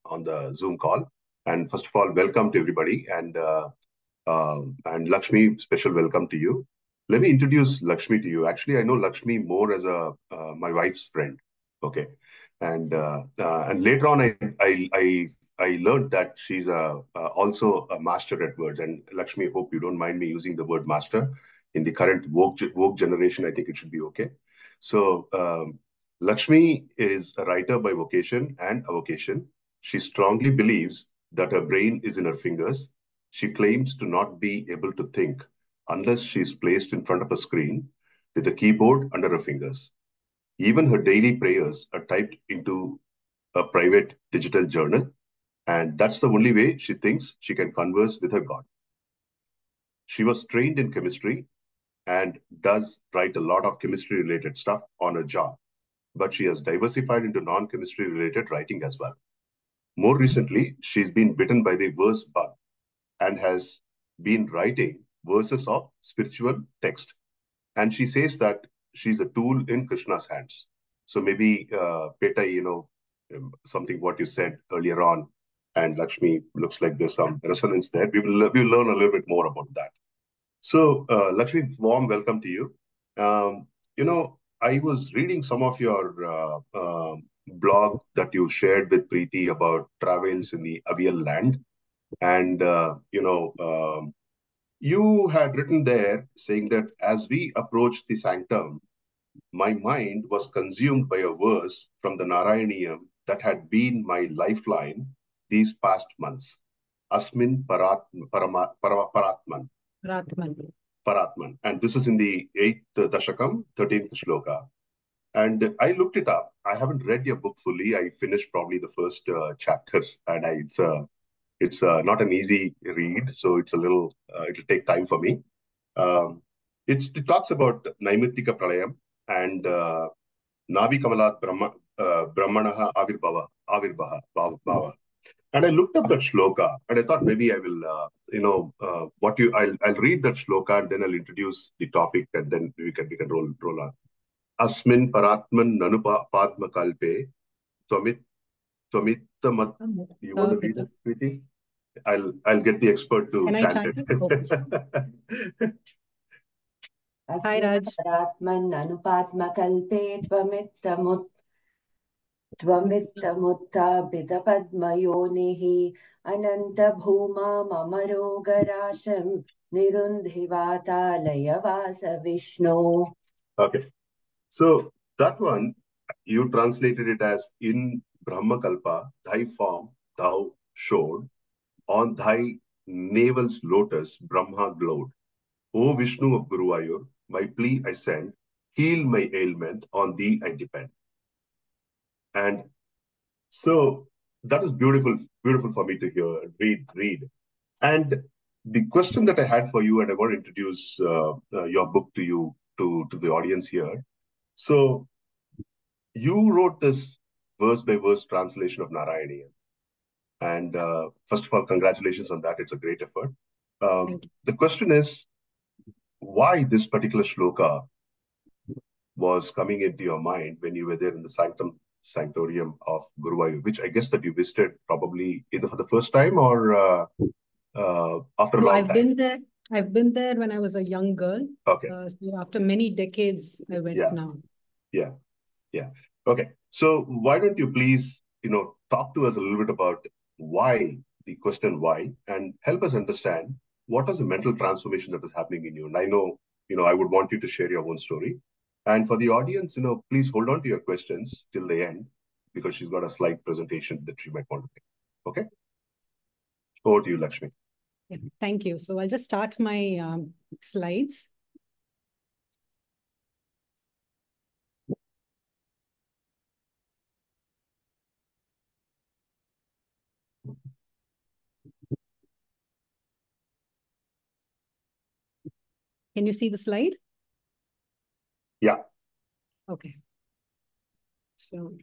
on the Zoom call. And first of all, welcome to everybody. And Lakshmi, special welcome to you. Let me introduce Lakshmi to you. Actually, I know Lakshmi more as a my wife's friend. Okay, and later on, I learned that she's also a master at words. And Lakshmi, hope you don't mind me using the word master. In the current woke generation, I think it should be okay. So Lakshmi is a writer by vocation and avocation. She strongly believes that her brain is in her fingers. She claims to not be able to think unless she is placed in front of a screen with a keyboard under her fingers. Even her daily prayers are typed into a private digital journal, and that's the only way she thinks she can converse with her God. She was trained in chemistry and does write a lot of chemistry related stuff on her job, but she has diversified into non-chemistry related writing as well. More recently, she's been bitten by the verse bug and has been writing verses of spiritual text. And she says that she's a tool in Krishna's hands. So maybe, Peta, something what you said earlier on, and Lakshmi, looks like there's some resonance there. We'll learn a little bit more about that. So, Lakshmi, warm welcome to you. I was reading some of your blog that you shared with Preeti about travels in the Avial land. And, you had written there saying that as we approached the sanctum, my mind was consumed by a verse from the Narayaneeyam that had been my lifeline these past months. Asmin Paratman. Paratman. And this is in the 8th Dashakam, 13th Shloka. And I looked it up. I haven't read your book fully. I finished probably the first chapter, and it's not an easy read, so it's a little, it'll take time for me. It talks about Naimittika Pralayam and Navi Kamalat Brahmanaha Avirbhava. And I looked up that shloka, and I thought maybe I will, I'll read that shloka, and then I'll introduce the topic, and then we can roll on. Asmin Paratman Nanupa Padma Kalpe Twamittamat. You want to read it, Preeti? I'll get the expert to chant it. Hi, Raj. Paratman Nanupadma Kalpe Tvamitta Bitapadmayonihi Ananta Bhuma Mamaro Garasham Nirundhivata Layavasa Vishnu. Okay. So that one, you translated it as in Brahmakalpa, thy form thou showed, on thy navel's lotus Brahma glowed. O Vishnu of Guruvayur, my plea I send, heal my ailment, on thee I depend. And so that is beautiful for me to hear, read. And the question that I had for you, and I want to introduce your book to you, to the audience here. So you wrote this verse by verse translation of Narayaneeyam. And first of all, congratulations on that. It's a great effort. The question is, why this particular shloka was coming into your mind when you were there in the sanctorium of Guruvayur, which I guess that you visited probably either for the first time or after a long time? I've been there when I was a young girl. Okay. So after many decades, I went now. Yeah. Okay. So why don't you please, talk to us a little bit about why, the question why, and help us understand what is the mental transformation that is happening in you. And I know, I would want you to share your own story. And for the audience, please hold on to your questions till the end, because she's got a slide presentation that she might want to make. Okay? Over to you, Lakshmi. Yeah, thank you. So I'll just start my slides. Can you see the slide? Yeah. Okay. So,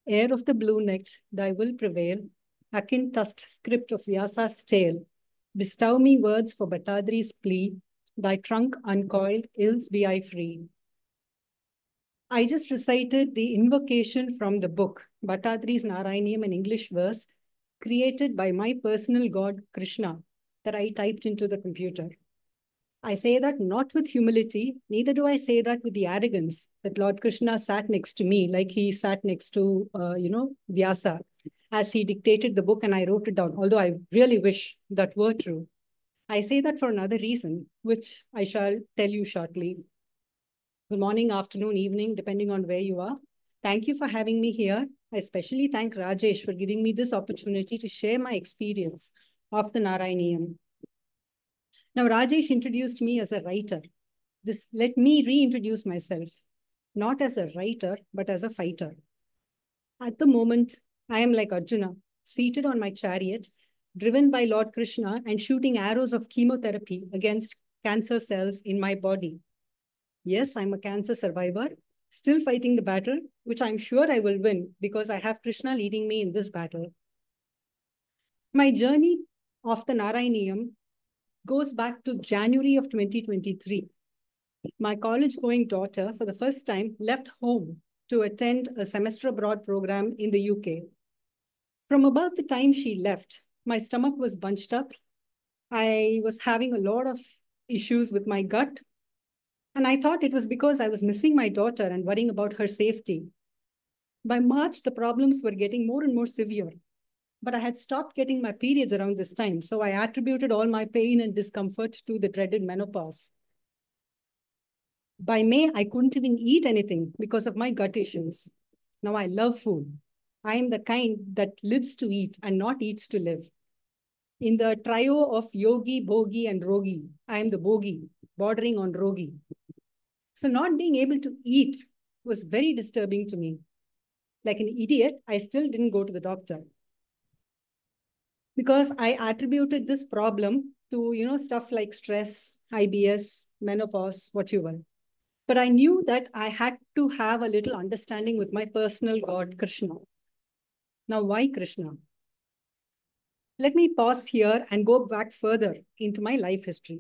heir of the blue-necked, thy will prevail, akin-tusked script of Vyasa's tale, bestow me words for Bhattadri's plea, thy trunk uncoiled, ills be I free. I just recited the invocation from the book, Bhattadri's Narayaneeyam, in English verse, created by my personal god, Krishna, that I typed into the computer. I say that not with humility, neither do I say that with the arrogance that Lord Krishna sat next to me, like he sat next to, Vyasa, as he dictated the book and I wrote it down, although I really wish that were true. I say that for another reason, which I shall tell you shortly. Good morning, afternoon, evening, depending on where you are. Thank you for having me here. I especially thank Rajesh for giving me this opportunity to share my experience of the Narayaneeyam. Now, Rajesh introduced me as a writer. Let me reintroduce myself, not as a writer, but as a fighter. At the moment, I am like Arjuna, seated on my chariot, driven by Lord Krishna and shooting arrows of chemotherapy against cancer cells in my body. Yes, I'm a cancer survivor, still fighting the battle, which I'm sure I will win because I have Krishna leading me in this battle. My journey of the Narayaneeyam goes back to January of 2023. My college-going daughter, for the first time, left home to attend a semester abroad program in the UK. From about the time she left, my stomach was bunched up. I was having a lot of issues with my gut. And I thought it was because I was missing my daughter and worrying about her safety. By March, the problems were getting more and more severe. But I had stopped getting my periods around this time, so I attributed all my pain and discomfort to the dreaded menopause. By May, I couldn't even eat anything because of my gut issues. Now I love food. I am the kind that lives to eat and not eats to live. In the trio of yogi, bhogi, and rogi, I am the bhogi, bordering on rogi. So not being able to eat was very disturbing to me. Like an idiot, I still didn't go to the doctor because I attributed this problem to, stuff like stress, IBS, menopause, what you will. But I knew that I had to have a little understanding with my personal god, Krishna. Now, why Krishna? Let me pause here and go back further into my life history.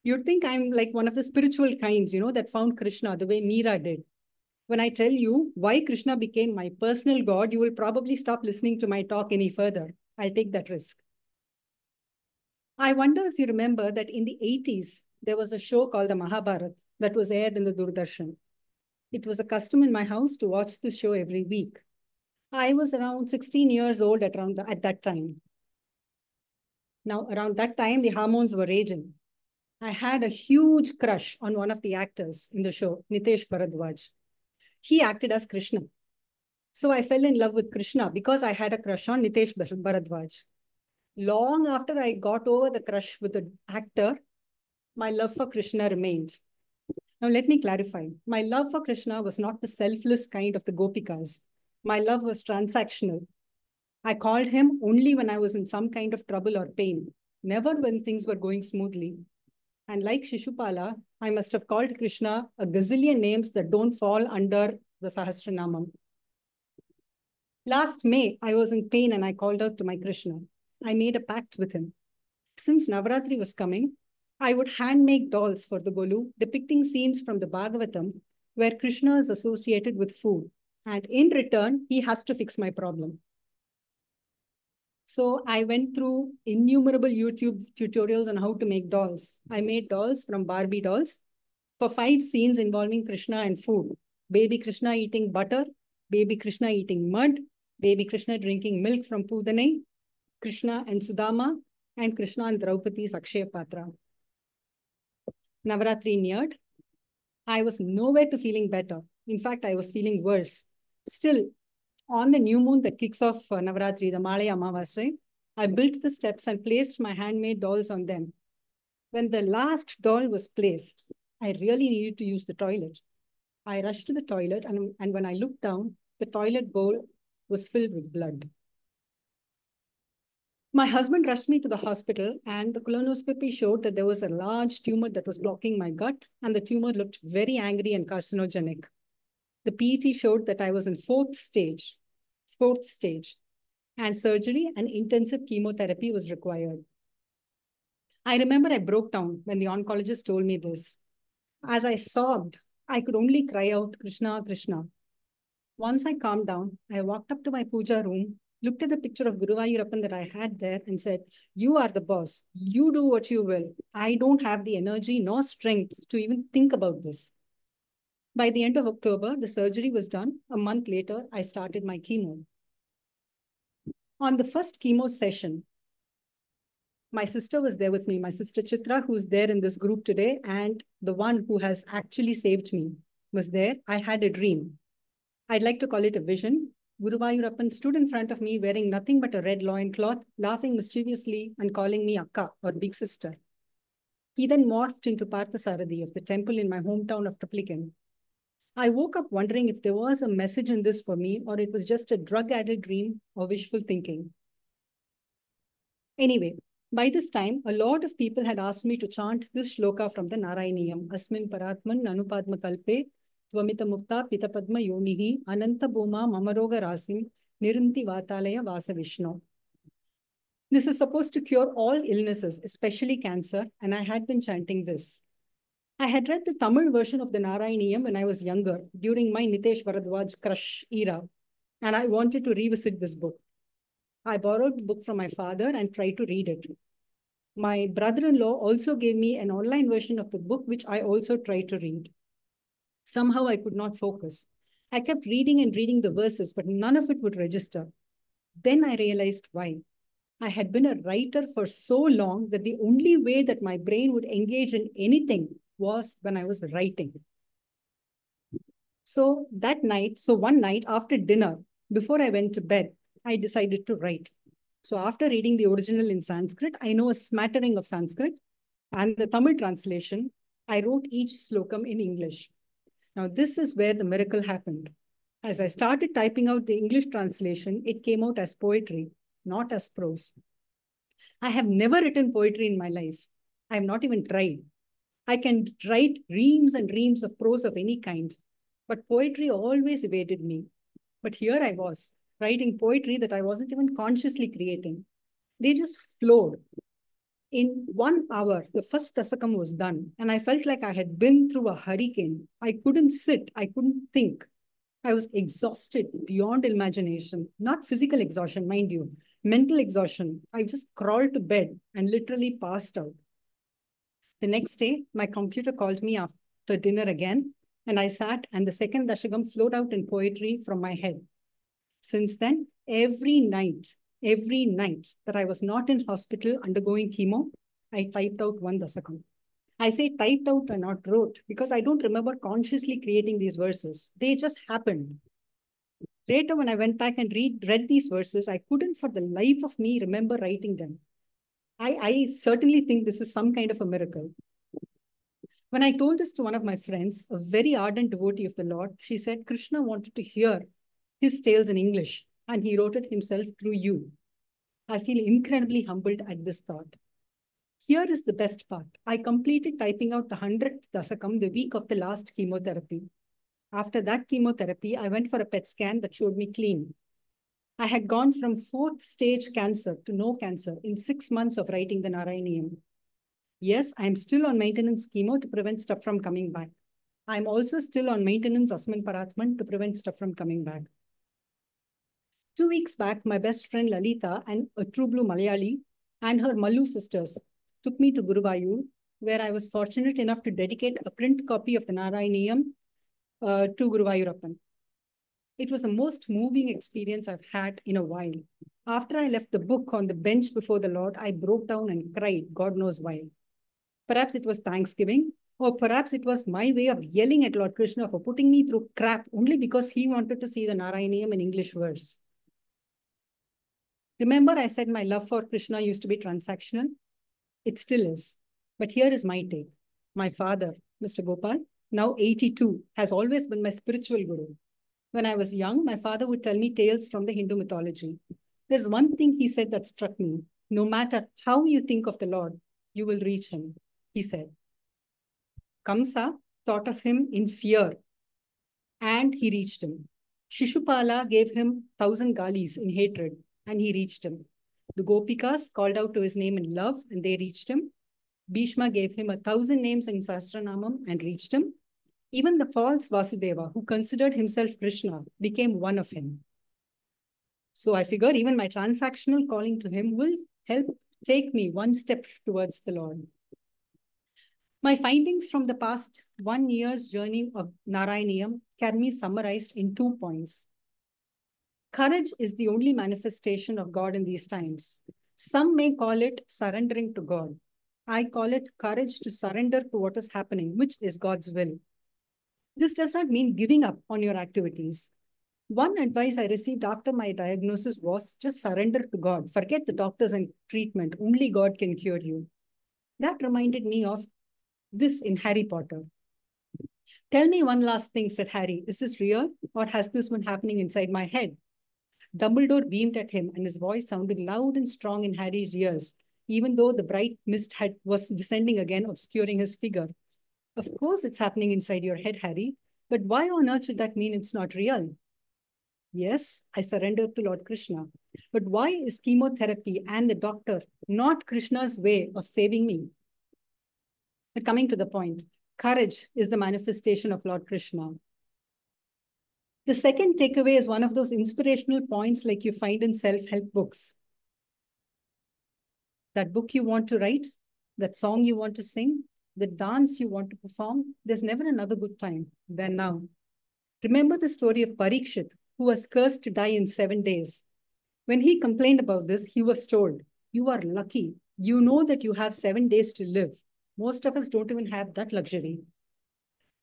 You'd think I'm like one of the spiritual kinds, that found Krishna the way Meera did. When I tell you why Krishna became my personal god, you will probably stop listening to my talk any further. I'll take that risk. I wonder if you remember that in the 80s, there was a show called the Mahabharat that was aired in the Doordarshan. It was a custom in my house to watch this show every week. I was around 16 years old at that time. Now, around that time, the hormones were raging. I had a huge crush on one of the actors in the show, Nitesh Bharadwaj. He acted as Krishna. So I fell in love with Krishna because I had a crush on Nitesh Bharadwaj. Long after I got over the crush with the actor, my love for Krishna remained. Now, let me clarify. My love for Krishna was not the selfless kind of the Gopikas. My love was transactional. I called him only when I was in some kind of trouble or pain, never when things were going smoothly. And like Shishupala, I must have called Krishna a gazillion names that don't fall under the Sahasranamam. Last May, I was in pain and I called out to my Krishna. I made a pact with him. Since Navaratri was coming, I would hand make dolls for the Golu depicting scenes from the Bhagavatam where Krishna is associated with food. And in return, he has to fix my problem. So I went through innumerable YouTube tutorials on how to make dolls. I made dolls from Barbie dolls for 5 scenes involving Krishna and food. Baby Krishna eating butter, baby Krishna eating mud, baby Krishna drinking milk from Pudanai, Krishna and Sudama, and Krishna and Draupadi's Akshaya Patra. Navaratri neared. I was nowhere to feeling better. In fact, I was feeling worse. Still, on the new moon that kicks off Navaratri, the Malaya Amavasya, I built the steps and placed my handmade dolls on them. When the last doll was placed, I really needed to use the toilet. I rushed to the toilet and when I looked down, the toilet bowl was filled with blood. My husband rushed me to the hospital and the colonoscopy showed that there was a large tumor that was blocking my gut and the tumor looked very angry and carcinogenic. The PET showed that I was in fourth stage, and surgery and intensive chemotherapy was required. I remember I broke down when the oncologist told me this. As I sobbed, I could only cry out, Krishna, Krishna. Once I calmed down, I walked up to my puja room, looked at the picture of Guruvayurappan that I had there and said, you are the boss. You do what you will. I don't have the energy nor strength to even think about this. By the end of October, the surgery was done. A month later, I started my chemo. On the first chemo session, my sister was there with me, my sister Chitra, who's there in this group today, and the one who has actually saved me was there. I had a dream. I'd like to call it a vision. Guruvayurappan stood in front of me wearing nothing but a red loincloth, laughing mischievously and calling me Akka or big sister. He then morphed into Parthasarathi of the temple in my hometown of Triplicane. I woke up wondering if there was a message in this for me or it was just a drug-added dream or wishful thinking. Anyway, by this time, a lot of people had asked me to chant this shloka from the Narayaneeyam, Asmin Paratman Nanupadma Kalpe, Tvamita Mukta Pitapadma Yonihi, Ananta Bhuma Mamaroga Rasim, Nirinti Vatalaya Vasa Vishnu. This is supposed to cure all illnesses, especially cancer, and I had been chanting this. I had read the Tamil version of the Narayaneeyam when I was younger, during my Nitesh Bharadwaj crush era, and I wanted to revisit this book. I borrowed the book from my father and tried to read it. My brother-in-law also gave me an online version of the book, which I also tried to read. Somehow I could not focus. I kept reading and reading the verses, but none of it would register. Then I realized why. I had been a writer for so long that the only way that my brain would engage in anything was when I was writing. So one night after dinner, before I went to bed, I decided to write. So after reading the original in Sanskrit, I know a smattering of Sanskrit and the Tamil translation. I wrote each slokam in English. Now this is where the miracle happened. As I started typing out the English translation, it came out as poetry, not as prose. I have never written poetry in my life. I have not even tried. I can write reams and reams of prose of any kind, but poetry always evaded me. But here I was, writing poetry that I wasn't even consciously creating. They just flowed. In 1 hour, the first dasakam was done, and I felt like I had been through a hurricane. I couldn't sit, I couldn't think. I was exhausted beyond imagination, not physical exhaustion, mind you, mental exhaustion. I just crawled to bed and literally passed out. The next day, my computer called me after dinner again, and I sat, and the second dashakam flowed out in poetry from my head. Since then, every night that I was not in hospital undergoing chemo, I typed out one dasakam. I say typed out and not wrote because I don't remember consciously creating these verses. They just happened. Later, when I went back and read these verses, I couldn't for the life of me remember writing them. I certainly think this is some kind of a miracle. When I told this to one of my friends, a very ardent devotee of the Lord, she said, Krishna wanted to hear his tales in English, and he wrote it himself through you. I feel incredibly humbled at this thought. Here is the best part. I completed typing out the 100th dasakam the week of the last chemotherapy. After that chemotherapy, I went for a PET scan that showed me clean. I had gone from 4th stage cancer to no cancer in 6 months of writing the Narayaneeyam. Yes, I'm still on maintenance chemo to prevent stuff from coming back. I'm also still on maintenance Asmin Paratman to prevent stuff from coming back. 2 weeks back, my best friend Lalita, and a true blue Malayali, and her Mallu sisters took me to Guruvayur, where I was fortunate enough to dedicate a print copy of the Narayaneeyam to Guruvayurappan. It was the most moving experience I've had in a while. After I left the book on the bench before the Lord, I broke down and cried, God knows why. Perhaps it was Thanksgiving, or perhaps it was my way of yelling at Lord Krishna for putting me through crap only because he wanted to see the Narayaneeyam in English verse. Remember, I said my love for Krishna used to be transactional? It still is. But here is my take. My father, Mr. Gopal, now 82, has always been my spiritual guru. When I was young, my father would tell me tales from the Hindu mythology. There's one thing he said that struck me. No matter how you think of the Lord, you will reach him, he said. Kamsa thought of him in fear, and he reached him. Shishupala gave him 1,000 galis in hatred, and he reached him. The Gopikas called out to his name in love, and they reached him. Bhishma gave him 1,000 names in Sahasranamam and reached him. Even the false Vasudeva, who considered himself Krishna, became one of him. So I figure even my transactional calling to him will help take me one step towards the Lord. My findings from the past 1 year's journey of Narayaneeyam can be summarized in 2 points. Courage is the only manifestation of God in these times. Some may call it surrendering to God. I call it courage to surrender to what is happening, which is God's will. This does not mean giving up on your activities. One advice I received after my diagnosis was just surrender to God. Forget the doctors and treatment. Only God can cure you. That reminded me of this in Harry Potter. Tell me one last thing, said Harry. Is this real or has this been happening inside my head? Dumbledore beamed at him and his voice sounded loud and strong in Harry's ears, even though the bright mist was descending again, obscuring his figure. Of course it's happening inside your head, Harry, but why on earth should that mean it's not real? Yes, I surrendered to Lord Krishna. But why is chemotherapy and the doctor not Krishna's way of saving me? But coming to the point, courage is the manifestation of Lord Krishna. The second takeaway is one of those inspirational points like you find in self-help books. That book you want to write, that song you want to sing, the dance you want to perform, there's never another good time than now. Remember the story of Parikshit, who was cursed to die in 7 days. When he complained about this, he was told, you are lucky. You know that you have 7 days to live. Most of us don't even have that luxury.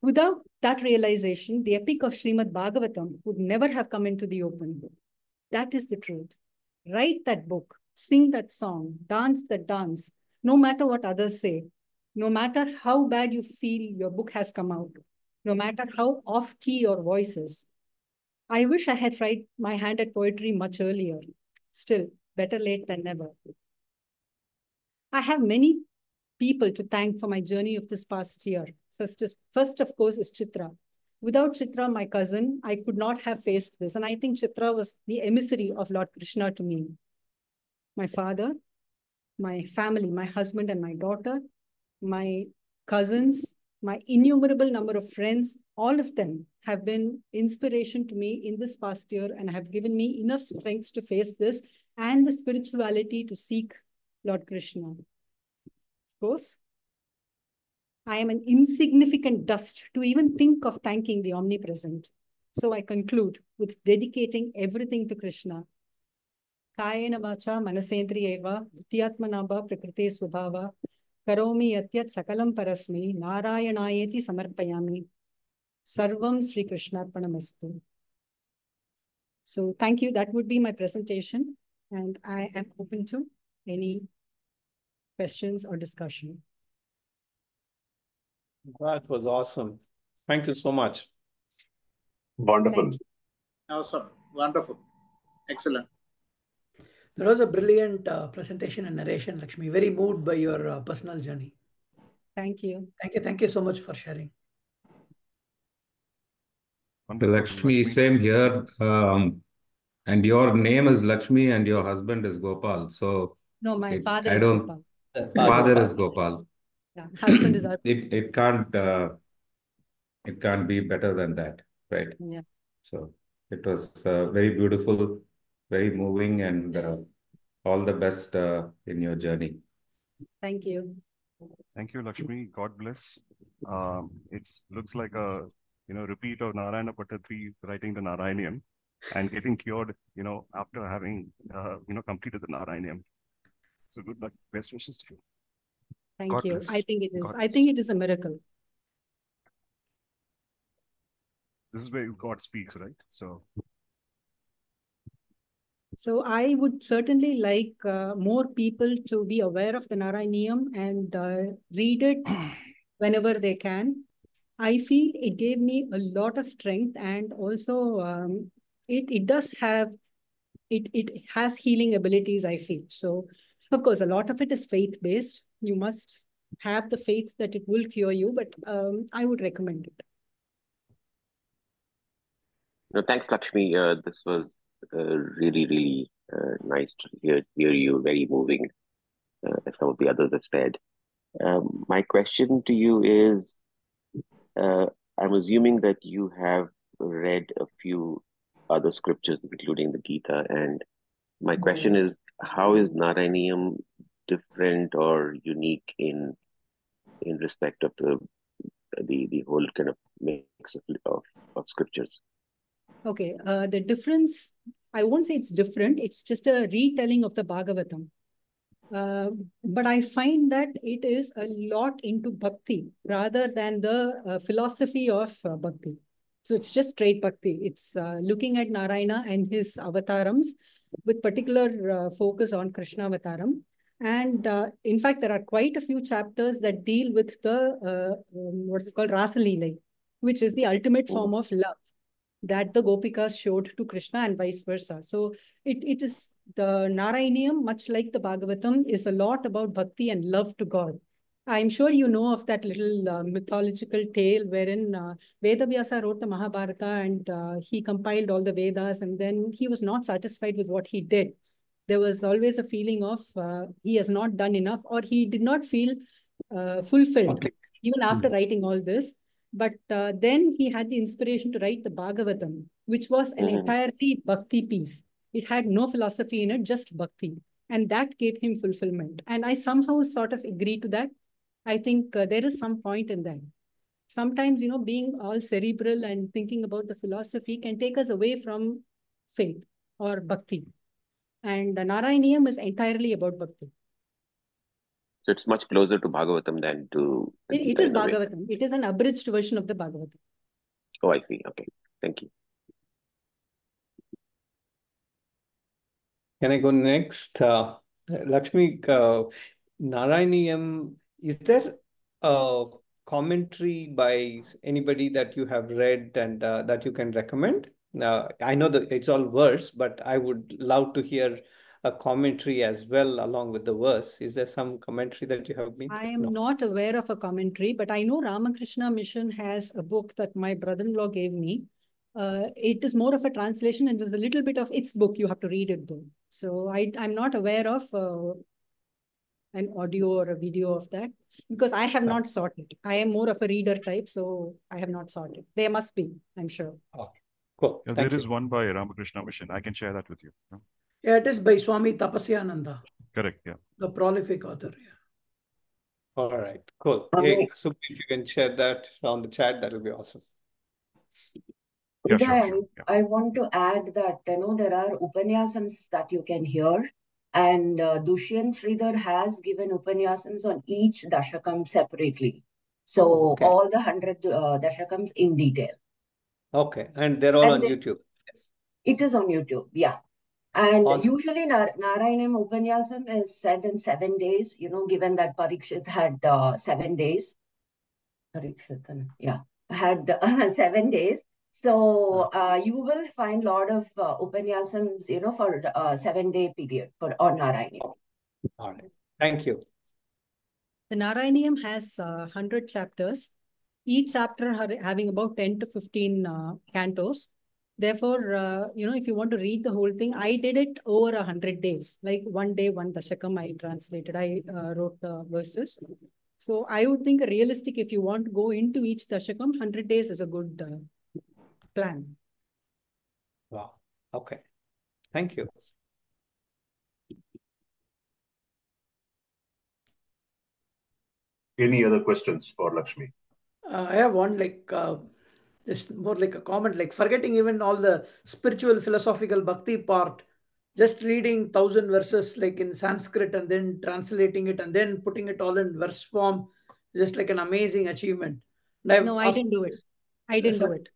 Without that realization, the epic of Srimad Bhagavatam would never have come into the open. That is the truth. Write that book, sing that song, dance that dance, no matter what others say, no matter how bad you feel your book has come out, no matter how off-key your voice is. I wish I had tried my hand at poetry much earlier. Still, better late than never. I have many people to thank for my journey of this past year. First, of course, is Chitra. Without Chitra, my cousin, I could not have faced this. And I think Chitra was the emissary of Lord Krishna to me. My father, my family, my husband and my daughter, my cousins, my innumerable number of friends, all of them have been inspiration to me in this past year and have given me enough strength to face this and the spirituality to seek Lord Krishna. Of course, I am an insignificant dust to even think of thanking the Omnipresent. So I conclude with dedicating everything to Krishna. Kayena vacha manasendriyeva dhyatmanabha prakrite swabhava karomi yatyat sakalam parasmi narayanayeti samarpayami sarvam Sri Krishnarpanamastu. So thank you. That would be my presentation. And I am open to any questions or discussion. That was awesome. Thank you so much. Wonderful. Awesome. Wonderful. Excellent. That was a brilliant presentation and narration, Lakshmi. Very moved by your personal journey. Thank you. Thank you. Thank you so much for sharing. Lakshmi, same here. And your name is Lakshmi and your husband is Gopal. So no, my father is Gopal. Father is Gopal. Yeah, husband is it can't be better than that, right? Yeah. So it was very beautiful, very moving, and all the best in your journey. Thank you. Thank you, Lakshmi. God bless. It looks like a repeat of Narayana Bhattadri writing the Narayaneeyam and getting cured, after having completed the Narayaneeyam. So good luck. Best wishes to you. Thank God you. bless. I think it is. God I think it is a miracle. This is where God speaks, right? So I would certainly like more people to be aware of the Narayaneeyam and read it whenever they can. I feel it gave me a lot of strength, and also it has healing abilities, I feel. So of course, a lot of it is faith-based. You must have the faith that it will cure you, but I would recommend it. No, thanks, Lakshmi. This was really, really nice to hear you. Very moving, as some of the others have said. My question to you is, I'm assuming that you have read a few other scriptures, including the Gita. And my question is, how is Narayaniyam different or unique in respect of the whole kind of mix of scriptures? Okay, the difference, I won't say it's different. It's just a retelling of the Bhagavatam. But I find that it is a lot into bhakti rather than the philosophy of bhakti. So it's just straight bhakti. It's looking at Narayana and his avatarams with particular focus on Krishna avataram. And in fact, there are quite a few chapters that deal with the, what's called Rasa Leela, which is the ultimate form of love that the Gopikas showed to Krishna and vice versa. So it is the Narayaniyam, much like the Bhagavatam, is a lot about bhakti and love to God. I'm sure you know of that little mythological tale wherein Vedavyasa wrote the Mahabharata and he compiled all the Vedas, and then he was not satisfied with what he did. There was always a feeling of he has not done enough, or he did not feel fulfilled even after writing all this. But then he had the inspiration to write the Bhagavatam, which was an entirely bhakti piece. It had no philosophy in it, just bhakti. And that gave him fulfillment. And I somehow sort of agree to that. I think there is some point in that. Sometimes, being all cerebral and thinking about the philosophy can take us away from faith or bhakti. And Narayaniyam is entirely about bhakti. So it's much closer to Bhagavatam than to It Gita is in a way. Bhagavatam. It is an abridged version of the Bhagavatam. Oh, I see. Okay. Thank you. Can I go next? Lakshmi, Narayaniyam, is there a commentary by anybody that you have read and that you can recommend? I know that it's all verse, but I would love to hear a commentary as well along with the verse. Is there some commentary that you have made? I am not aware of a commentary, but I know Ramakrishna Mission has a book that my brother-in-law gave me. It is more of a translation and there's a little bit of its book. You have to read it though. So I'm not aware of an audio or a video of that because I have not sought it. I am more of a reader type, so I have not sought it. There must be, I'm sure. Okay, cool. Yeah, there is one by Ramakrishna Mission. I can share that with you. Yeah, it is by Swami Tapasyananda. Correct, yeah. The prolific author. Yeah. All right, cool. Hey, so if you can share that on the chat, that will be awesome. Yeah, sure. I want to add that there are Upanyasams that you can hear, and Dushyant Sridhar has given Upanyasams on each Dashakam separately. So all the 100 Dashakams in detail. Okay, and they're all on YouTube. Yes. It is on YouTube, yeah. And awesome. usually Narayanam Upanyasam is said in 7 days, given that Parikshit had 7 days. Parikshit, yeah, had 7 days. So you will find a lot of Upanyasams, for a 7-day period on Narayanam. All right, thank you. The Narayaniyam has 100 chapters, each chapter having about 10 to 15 cantos. Therefore, if you want to read the whole thing, I did it over 100 days. Like one day, one dashakam I translated. I wrote the verses. So I would think realistic, if you want to go into each dashakam, 100 days is a good plan. Wow. Okay. Thank you. Any other questions for Lakshmi? I have one, just more like a comment, like forgetting even all the spiritual, philosophical bhakti part, just reading 1,000 verses like in Sanskrit and then translating it and then putting it all in verse form, just like an amazing achievement. No, I didn't do it. I didn't do it.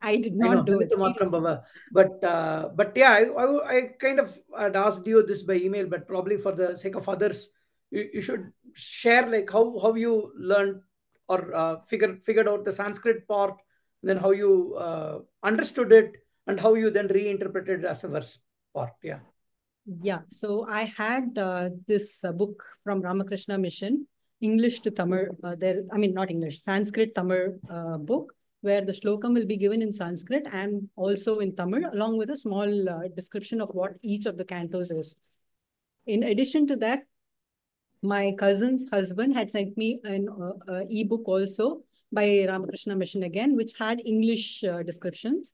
I did not do it. But yeah, I kind of had asked you this by email, but probably for the sake of others, you should share like how you learned or figured out the Sanskrit part, then how you understood it, and how you then reinterpreted it as a verse part. Yeah. Yeah. So I had this book from Ramakrishna Mission, English to Tamil. Not English, Sanskrit Tamil book, where the slokam will be given in Sanskrit and also in Tamil, along with a small description of what each of the cantos is. In addition to that, my cousin's husband had sent me an ebook also, by Ramakrishna Mission again, which had English descriptions.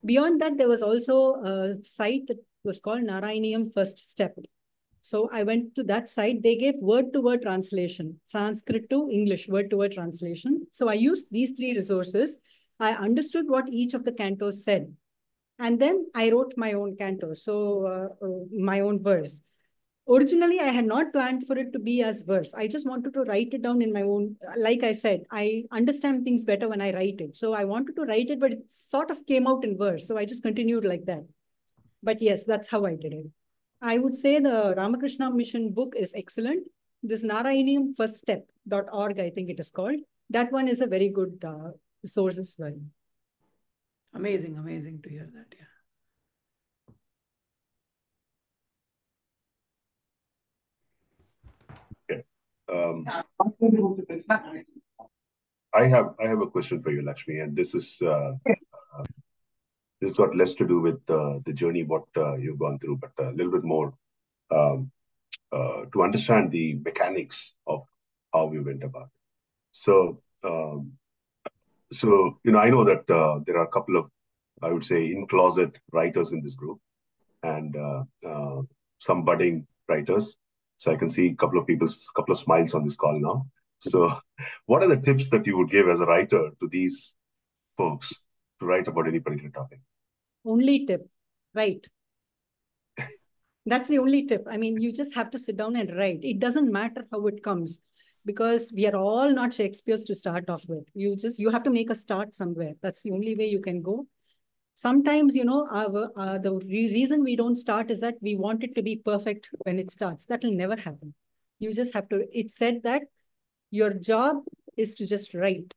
Beyond that, there was also a site that was called Narayaneeyam First Step. So I went to that site. They gave word-to-word translation, Sanskrit to English, word-to-word translation. So I used these three resources. I understood what each of the cantos said. And then I wrote my own canto, my own verse. Originally, I had not planned for it to be as verse. I just wanted to write it down in my own, like I said, I understand things better when I write it. So I wanted to write it, but it sort of came out in verse. So I just continued like that. But yes, that's how I did it. I would say the Ramakrishna Mission book is excellent. This Narayaneeyam First Step.org, I think it is called. That one is a very good source as well. Amazing to hear that. Yeah. I have a question for you, Lakshmi, and this is this got less to do with the journey what you've gone through, but a little bit more to understand the mechanics of how we went about it. So, I know that there are a couple of, I would say, in-closet writers in this group, and some budding writers. So I can see a couple of smiles on this call now. So, what are the tips that you would give as a writer to these folks to write about any particular topic? Only tip, write. That's the only tip. I mean, you just have to sit down and write. It doesn't matter how it comes, because we are all not Shakespeare's to start off with. You have to make a start somewhere. That's the only way you can go. Sometimes, the reason we don't start is that we want it to be perfect when it starts. That will never happen. You just have to, it's said that your job is to just write.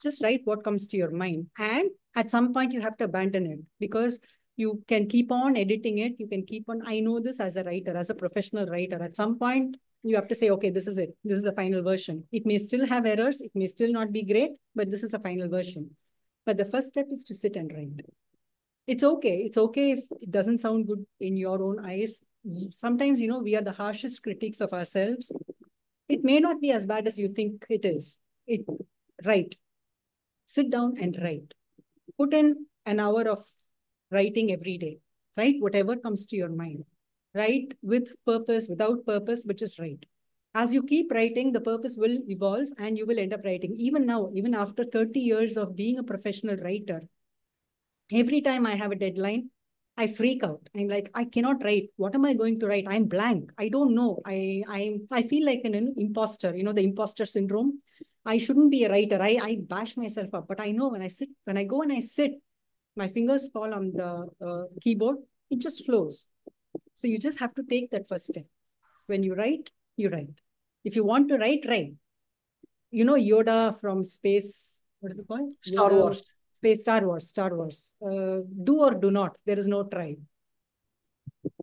Just write what comes to your mind. And at some point you have to abandon it, because you can keep on editing it. You can keep on, I know this as a writer, as a professional writer. At some point you have to say, okay, this is it. This is the final version. It may still have errors. It may still not be great, but this is a final version. But the first step is to sit and write. It's okay. It's okay if it doesn't sound good in your own eyes. Sometimes, we are the harshest critics of ourselves. It may not be as bad as you think it is. Write. Sit down and write. Put in an hour of writing every day. Write whatever comes to your mind. Write with purpose, without purpose, but just write. As you keep writing, the purpose will evolve and you will end up writing. Even now, even after 30 years of being a professional writer, every time I have a deadline, I freak out. I'm like, I cannot write. What am I going to write? I'm blank. I don't know. I feel like an imposter, the imposter syndrome. I shouldn't be a writer. I bash myself up. But I know when I go and I sit, my fingers fall on the keyboard, it just flows. So you just have to take that first step. When you write, you write. If you want to write, write. Yoda from space, what is it called? Star Wars. Star Wars. Do or do not. There is no try.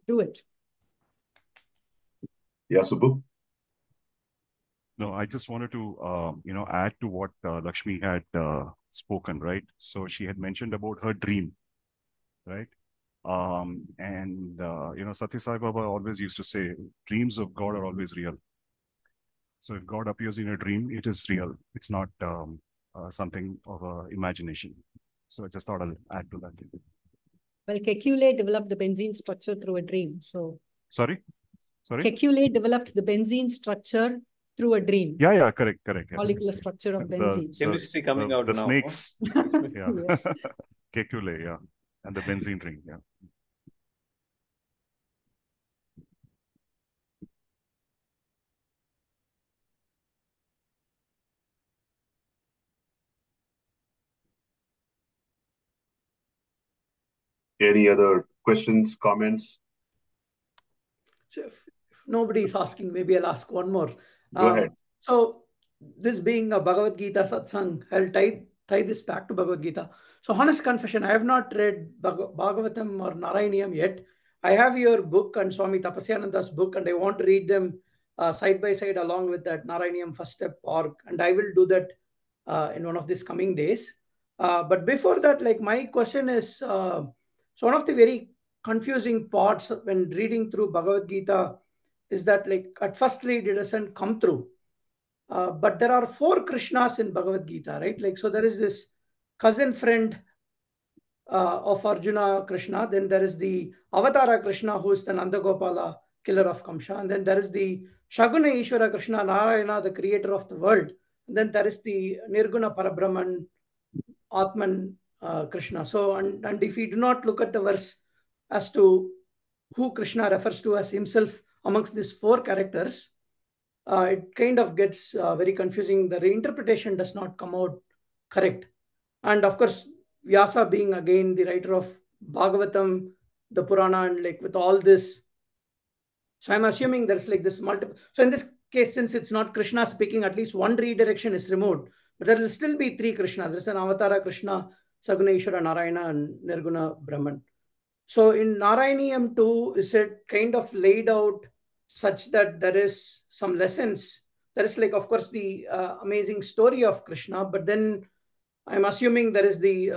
Do it. Yeah, Subbu? No, I just wanted to, add to what Lakshmi had spoken, right? So she had mentioned about her dream, right? Satya Sai Baba always used to say, dreams of God are always real. So if God appears in a dream, it is real. It's not something of imagination. So I just thought I'll add to that. Well, Kekulé developed the benzene structure through a dream. So Sorry? Kekulé developed the benzene structure through a dream. Yeah, correct. Yeah. Molecular structure of benzene. Chemistry coming out the now. snakes. Yeah. Yes. Kekulé, yeah. And the benzene ring, yeah. Any other questions, comments? So if nobody is asking, maybe I'll ask one more. Go ahead. So this being a Bhagavad Gita satsang, I'll tie this back to Bhagavad Gita. So honest confession, I have not read Bhagavatam or Narayaniyam yet. I have your book and Swami Tapasyananda's book, and I want to read them side by side along with that Narayaniyam First Step org, and I will do that in one of these coming days. But before that, my question is, so one of the very confusing parts when reading through Bhagavad Gita is that at first read it doesn't come through. But there are 4 Krishnas in Bhagavad Gita, right? Like, so there is this cousin friend of Arjuna, Krishna. Then there is the Avatara Krishna, who is the Nandagopala, killer of Kamsa. And then there is the Shaguna Ishvara Krishna, Narayana, the creator of the world. And then there is the Nirguna Parabrahman, Atman Krishna. So, and if we do not look at the verse as to who Krishna refers to as himself amongst these 4 characters, it kind of gets very confusing. The reinterpretation does not come out correct. And of course, Vyasa being again the writer of Bhagavatam, the Purana, and like with all this. So I'm assuming there's like this multiple. So in this case, since it's not Krishna speaking, at least one redirection is removed. But there will still be 3 Krishna. There's an Avatara Krishna, Saguna Ishvara Narayana, and Nirguna Brahman. So in Narayaniyam too, is it kind of laid out such that there is some lessons? There is like, of course, the amazing story of Krishna, but then I'm assuming there is the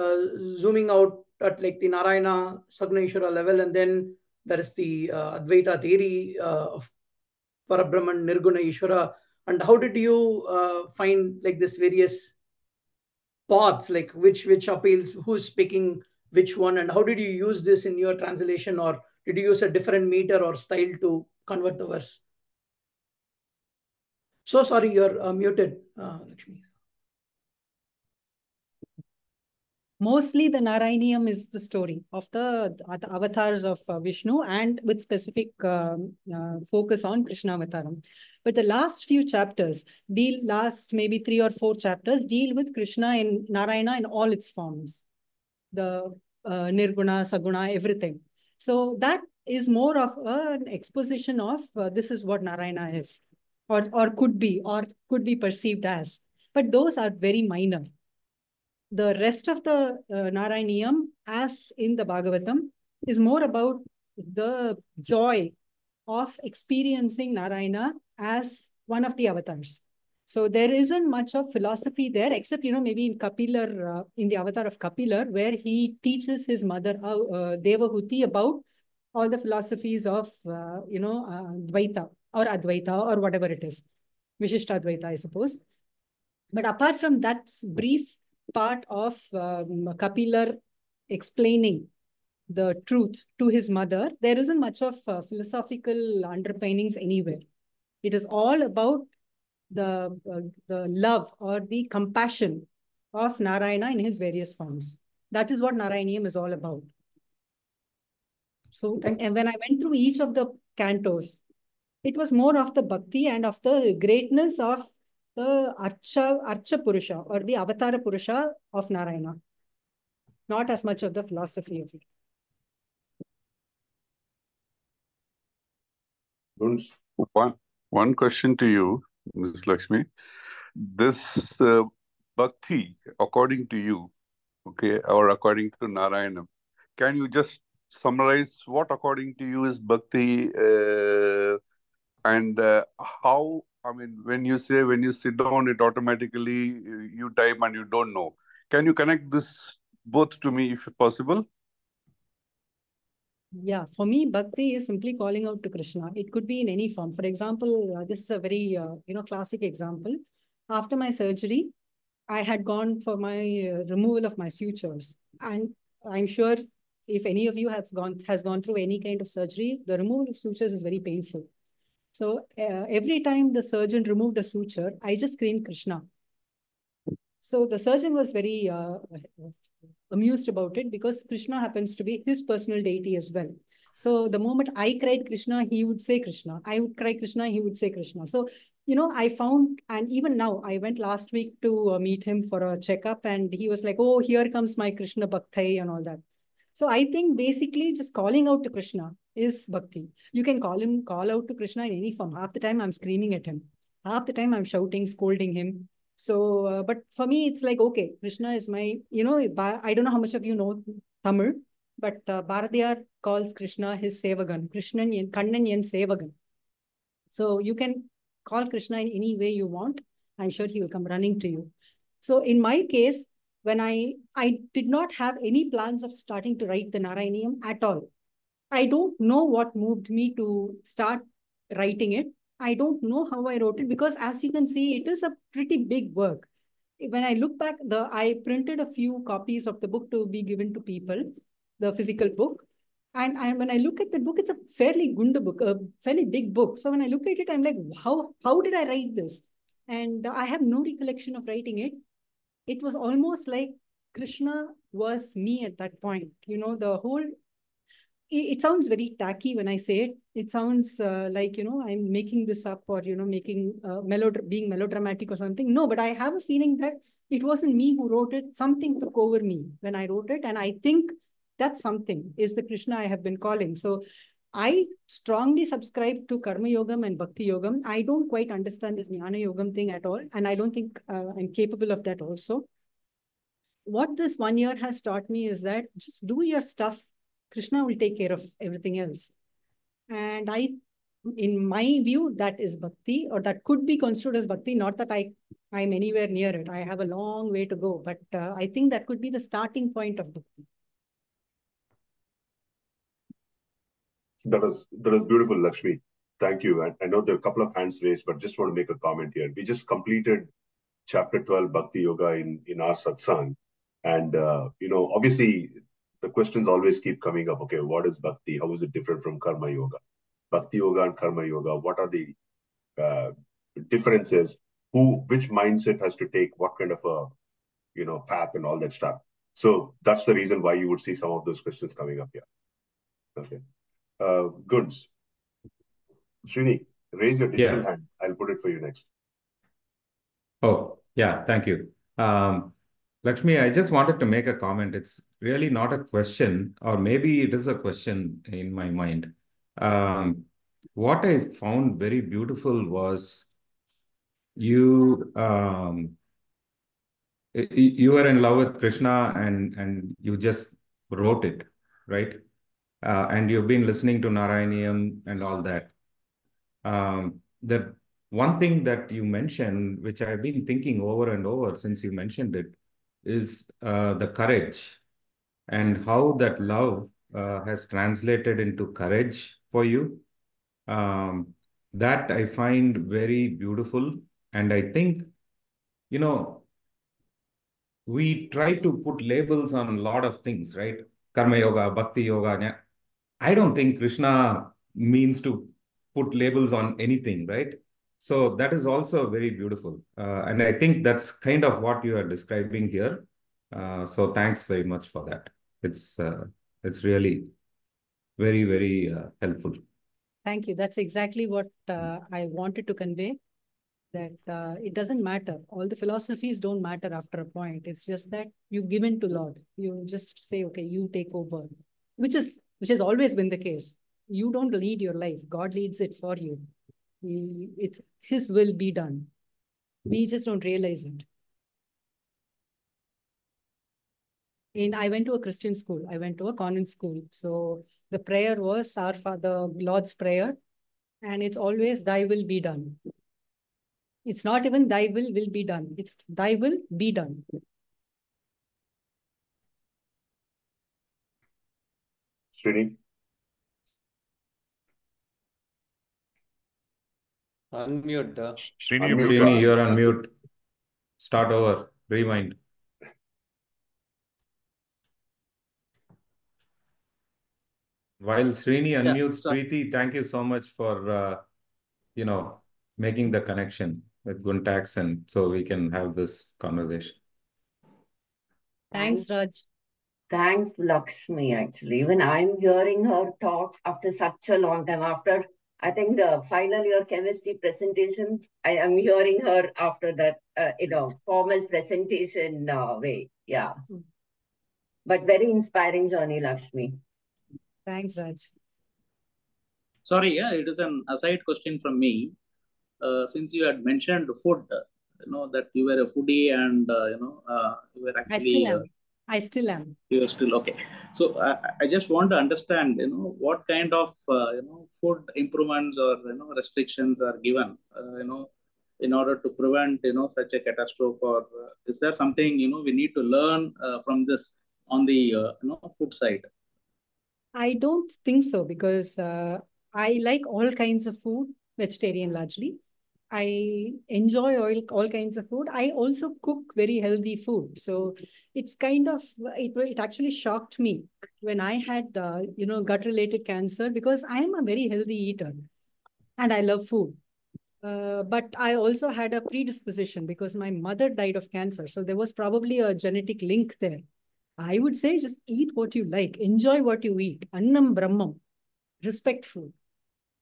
zooming out at like the Narayana Saguna Ishvara level, and then there is the Advaita theory of Parabrahman, Nirguna Ishvara. And how did you find like this various paths, like which appeals, who's speaking which one, and how did you use this in your translation, or did you use a different meter or style to convert the verse? So sorry, you're muted, Lakshmi. Mostly the Narayaniyam is the story of the avatars of Vishnu, and with specific focus on Krishna avataram. But the last few chapters, last maybe 3 or 4 chapters, deal with Krishna and Narayana in all its forms. The Nirguna, Saguna, everything. So that is more of an exposition of this is what Narayana is, or could be perceived as. But those are very minor. The rest of the Narayaniyam, as in the Bhagavatam, is more about the joy of experiencing Narayana as one of the avatars. So there isn't much of philosophy there, except, maybe in Kapilar, in the avatar of Kapilar, where he teaches his mother, Devahuti, about all the philosophies of, Dvaita or Advaita or whatever it is, Vishishta Advaita, I suppose. But apart from that brief part of Kapilar explaining the truth to his mother, there isn't much of philosophical underpinnings anywhere. It is all about the love or the compassion of Narayana in his various forms. That is what Narayaniyam is all about. So, and when I went through each of the cantos, it was more of the bhakti and of the greatness of the Archa Purusha or the Avatara Purusha of Narayana. Not as much of the philosophy of it. One question to you, Ms. Lakshmi. This bhakti, according to you, okay, or according to Narayana, can you just summarize what according to you is bhakti and how, I mean, when you sit down, it automatically you type and you don't know. Can you connect this both to me if possible? Yeah, for me, bhakti is simply calling out to Krishna. It could be in any form. For example, this is a very, classic example. After my surgery, I had gone for my removal of my sutures. And I'm sure if any of you has gone through any kind of surgery, the removal of sutures is very painful. So every time the surgeon removed a suture, I just screamed Krishna. So the surgeon was very amused about it, because Krishna happens to be his personal deity as well. So the moment I cried Krishna, he would say Krishna. I would cry Krishna, he would say Krishna. So, I found, and even now, I went last week to meet him for a checkup, and he was like, oh, here comes my Krishna Bhakti and all that. So I think basically just calling out to Krishna is bhakti. You can call out to Krishna in any form. Half the time I'm screaming at him. Half the time I'm shouting, scolding him. So, but for me, it's like, okay, Krishna is my, I don't know how much of you know Tamil, but Bharatiyar calls Krishna his Sevagan, Kannan yen Sevagan. So you can call Krishna in any way you want. I'm sure he will come running to you. So in my case, when I did not have any plans of starting to write the Narayaniyam at all. I don't know what moved me to start writing it. I don't know how I wrote it because, as you can see, it is a pretty big work. When I look back, I printed a few copies of the book to be given to people, the physical book. And when I look at the book, it's a fairly gunda book, a fairly big book. So when I look at it, I'm like, how did I write this? And I have no recollection of writing it. It was almost like Krishna was me at that point. You know, the whole it sounds very tacky when I say it. It sounds like, I'm making this up or, making being melodramatic or something. No, but I have a feeling that it wasn't me who wrote it. Something took over me when I wrote it. And I think that something is the Krishna I have been calling. So I strongly subscribe to Karma Yogam and Bhakti Yogam. I don't quite understand this Jnana Yogam thing at all. And I don't think I'm capable of that also. What this 1 year has taught me is that just do your stuff. Krishna will take care of everything else. And in my view, that is bhakti, or that could be construed as bhakti. Not that I'm anywhere near it. I have a long way to go, but I think that could be the starting point of bhakti. That is beautiful, Lakshmi. Thank you. I know there are a couple of hands raised, but just want to make a comment here. We just completed chapter 12 Bhakti Yoga in our satsang. And, obviously, the questions always keep coming up. Okay, what is Bhakti? How is it different from Karma Yoga? Bhakti Yoga and Karma Yoga, what are the differences? Which mindset has to take what kind of a, path and all that stuff. So that's the reason why you would see some of those questions coming up here. Okay. Guns. Srini, raise your digital hand. I'll put it for you next. Oh, yeah, thank you. Lakshmi, I just wanted to make a comment. It's really not a question, or maybe it is a question in my mind. What I found very beautiful was you were in love with Krishna and you just wrote it, right? And you've been listening to Narayaniyam and all that. The one thing that you mentioned, which I've been thinking over and over since you mentioned it, is the courage and how that love has translated into courage for you. That I find very beautiful. And I think, we try to put labels on a lot of things, right? Karma Yoga, Bhakti Yoga. I don't think Krishna means to put labels on anything, right? So that is also very beautiful. And I think that's kind of what you are describing here. So thanks very much for that. It's really very, very helpful. Thank you. That's exactly what I wanted to convey, that it doesn't matter. All the philosophies don't matter after a point. It's just that you give in to Lord. You just say, okay, you take over, which has always been the case. You don't lead your life. God leads it for you. It's His will be done. We just don't realize it. I went to a Christian school. I went to a convent school. So the prayer was Our Father, Lord's Prayer. And it's always thy will be done. It's not even thy will be done. It's thy will be done. Srini? Unmute. Srini, you're on mute. Start over. Rewind. While Srini unmutes, Preeti, thank you so much for, making the connection with Guntax, and so we can have this conversation. Thanks, Raj. Thanks, Lakshmi, actually. Even I'm hearing her talk after such a long time, after I think the final year chemistry presentation, I am hearing her after that, formal presentation way. Yeah. But very inspiring journey, Lakshmi. Thanks, Raj. Sorry, it is an aside question from me. Since you had mentioned food, that you were a foodie and, you were actually... I still am. You are still okay. So I just want to understand, what kind of, food improvements or, restrictions are given, in order to prevent, such a catastrophe, or is there something, we need to learn from this on the, food side? I don't think so, because I like all kinds of food. vegetarian largely. I enjoy all kinds of food. I also cook very healthy food. So it's kind of, it actually shocked me when I had, gut-related cancer, because I am a very healthy eater and I love food. But I also had a predisposition because my mother died of cancer. So there was probably a genetic link there. I would say just eat what you like, enjoy what you eat. Annam Brahmam, respect food.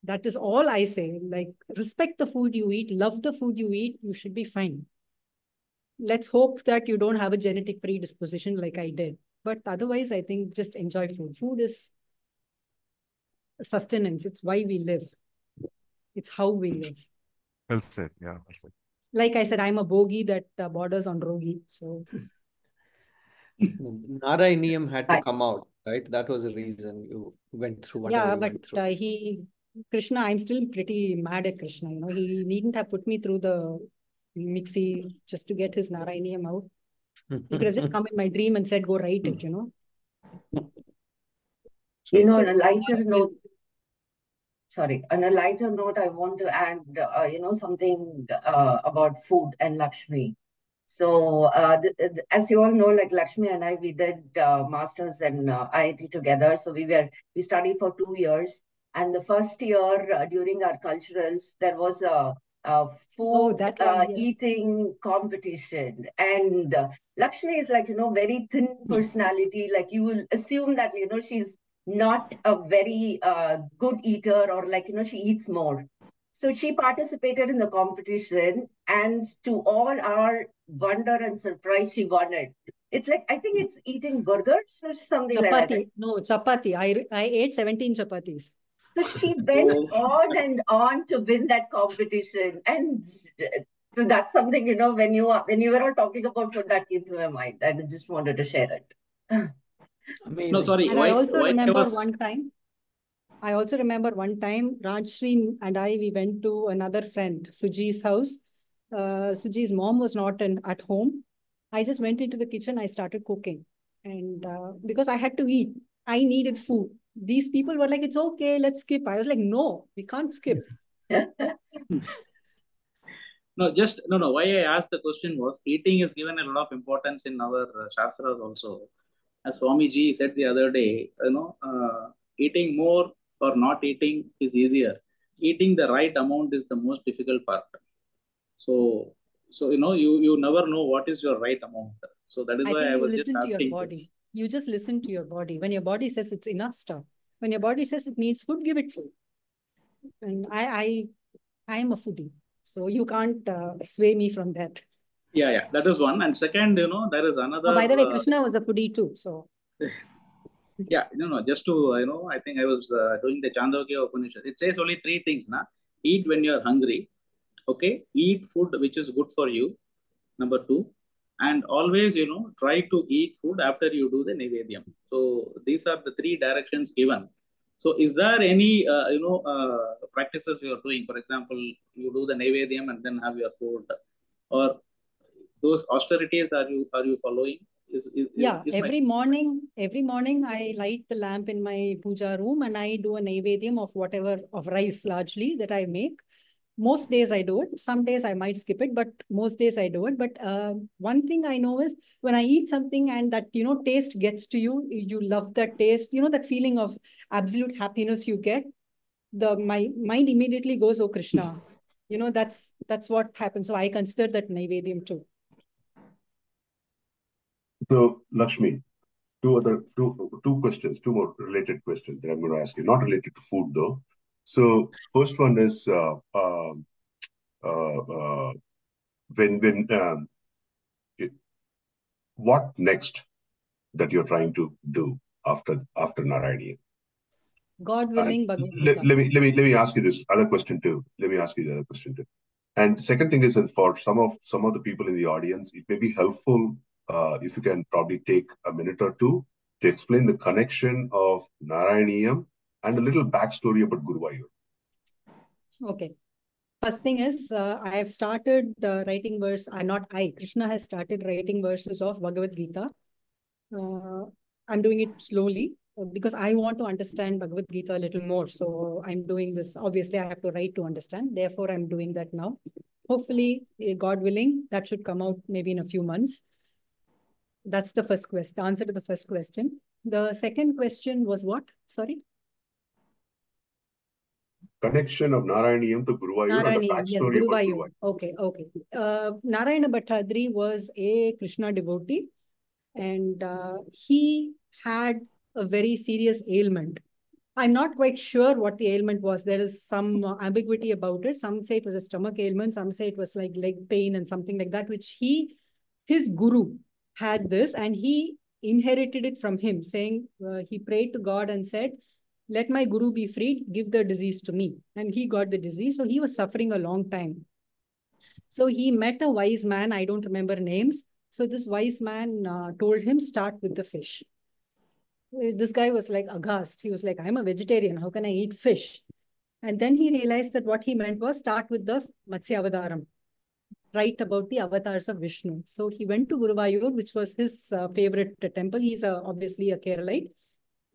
That is all I say. Like, respect the food you eat, love the food you eat, you should be fine. Let's hope that you don't have a genetic predisposition like I did. But otherwise, I think just enjoy food. Food is sustenance. It's why we live. It's how we live. Well said. Yeah, well said. Like I said, I'm a bogey that borders on rogi. So Narayaneeyam had to come out, right? That was the reason you went through whatever you went through. Krishna, I'm still pretty mad at Krishna. He needn't have put me through the mixie just to get his Narayaneeyam out. He could have just come in my dream and said, go write it, on a lighter note, on a lighter note, I want to add, something about food and Lakshmi. So, as you all know, like Lakshmi and I, we did masters in IIT together. So we studied for 2 years. And the first year during our culturals, there was a food eating competition. And Lakshmi is like, very thin personality. Like you will assume that, she's not a very good eater, or like, she eats more. So she participated in the competition, and to all our wonder and surprise, she won it. It's like, I think it's eating burgers or something chapati. like that. No, chapati. I ate 17 chapatis. So she went on and on to win that competition. And so that's something, when you were all talking about food, that came to my mind. I just wanted to share it. Amazing. No, sorry. And I also remember one time, Rajshri and I, we went to another friend, Suji's house. Suji's mom was not at home. I just went into the kitchen. I started cooking. And because I had to eat, I needed food. These people were like, it's okay, let's skip. I was like, no, we can't skip. No, why I asked the question was, eating is given a lot of importance in our Shastras also. As Swamiji said the other day, eating more or not eating is easier. Eating the right amount is the most difficult part. So you never know what is your right amount. So that is why I was just asking this. You just listen to your body. When your body says it's enough stuff, when your body says it needs food, give it food. And I am a foodie, so you can't sway me from that. Yeah, that is one. And second, there is another. Oh, by the way, Krishna was a foodie too. So. Yeah, just to, I think I was doing the Chandogya Upanishad. It says only 3 things, na? Eat when you're hungry. Okay. Eat food which is good for you. Number 2. And always, try to eat food after you do the Nevedyam. So these are the 3 directions given. So is there any, practices you are doing? For example, you do the Nevedyam and then have your food, or those austerities are you following? Every morning I light the lamp in my puja room and I do a Nevedyam of whatever, of rice largely, that I make. Most days I do it. Some days I might skip it, but most days I do it. But one thing I know is when I eat something and that, taste gets to you, you love that taste, that feeling of absolute happiness you get, my mind immediately goes, oh, Krishna. That's what happens. So I consider that Nevedyam too. So, Lakshmi, two questions, 2 more related questions that I'm going to ask you, not related to food though. So, first one is what next that you're trying to do after Narayaneeyam? God willing, let me ask you this other question too. And second thing is that for some of the people in the audience, it may be helpful if you can probably take a minute or 2 to explain the connection of Narayaneeyam and a little backstory about Guruvayur. Okay. First thing is, I have started writing Krishna has started writing verses of Bhagavad Gita. I'm doing it slowly. because I want to understand Bhagavad Gita a little more. So I'm doing this. Obviously, I have to write to understand. Therefore, I'm doing that now. Hopefully, God willing, that should come out maybe in a few months. That's the first question, answer to the first question. The second question was what? Sorry? Connection of Narayaniyam to Guruvayur and the Narayaniyam, yes, backstory about Guruvayur. Guruvayur. Okay, okay. Narayana Bhattadri was a Krishna devotee, and he had a very serious ailment. I'm not quite sure what the ailment was. There is some ambiguity about it. Some say it was a stomach ailment. Some say it was like leg pain and something like that, which his guru had this, and he inherited it from him, saying he prayed to God and said, let my guru be freed, give the disease to me. And he got the disease. So he was suffering a long time. So he met a wise man. I don't remember names. So this wise man told him, start with the fish. This guy was like aghast. He was like, I'm a vegetarian. How can I eat fish? And then he realized that what he meant was start with the Matsya Avataram, write about the avatars of Vishnu. So he went to Guruvayur, which was his favorite temple. He's obviously a Keralite.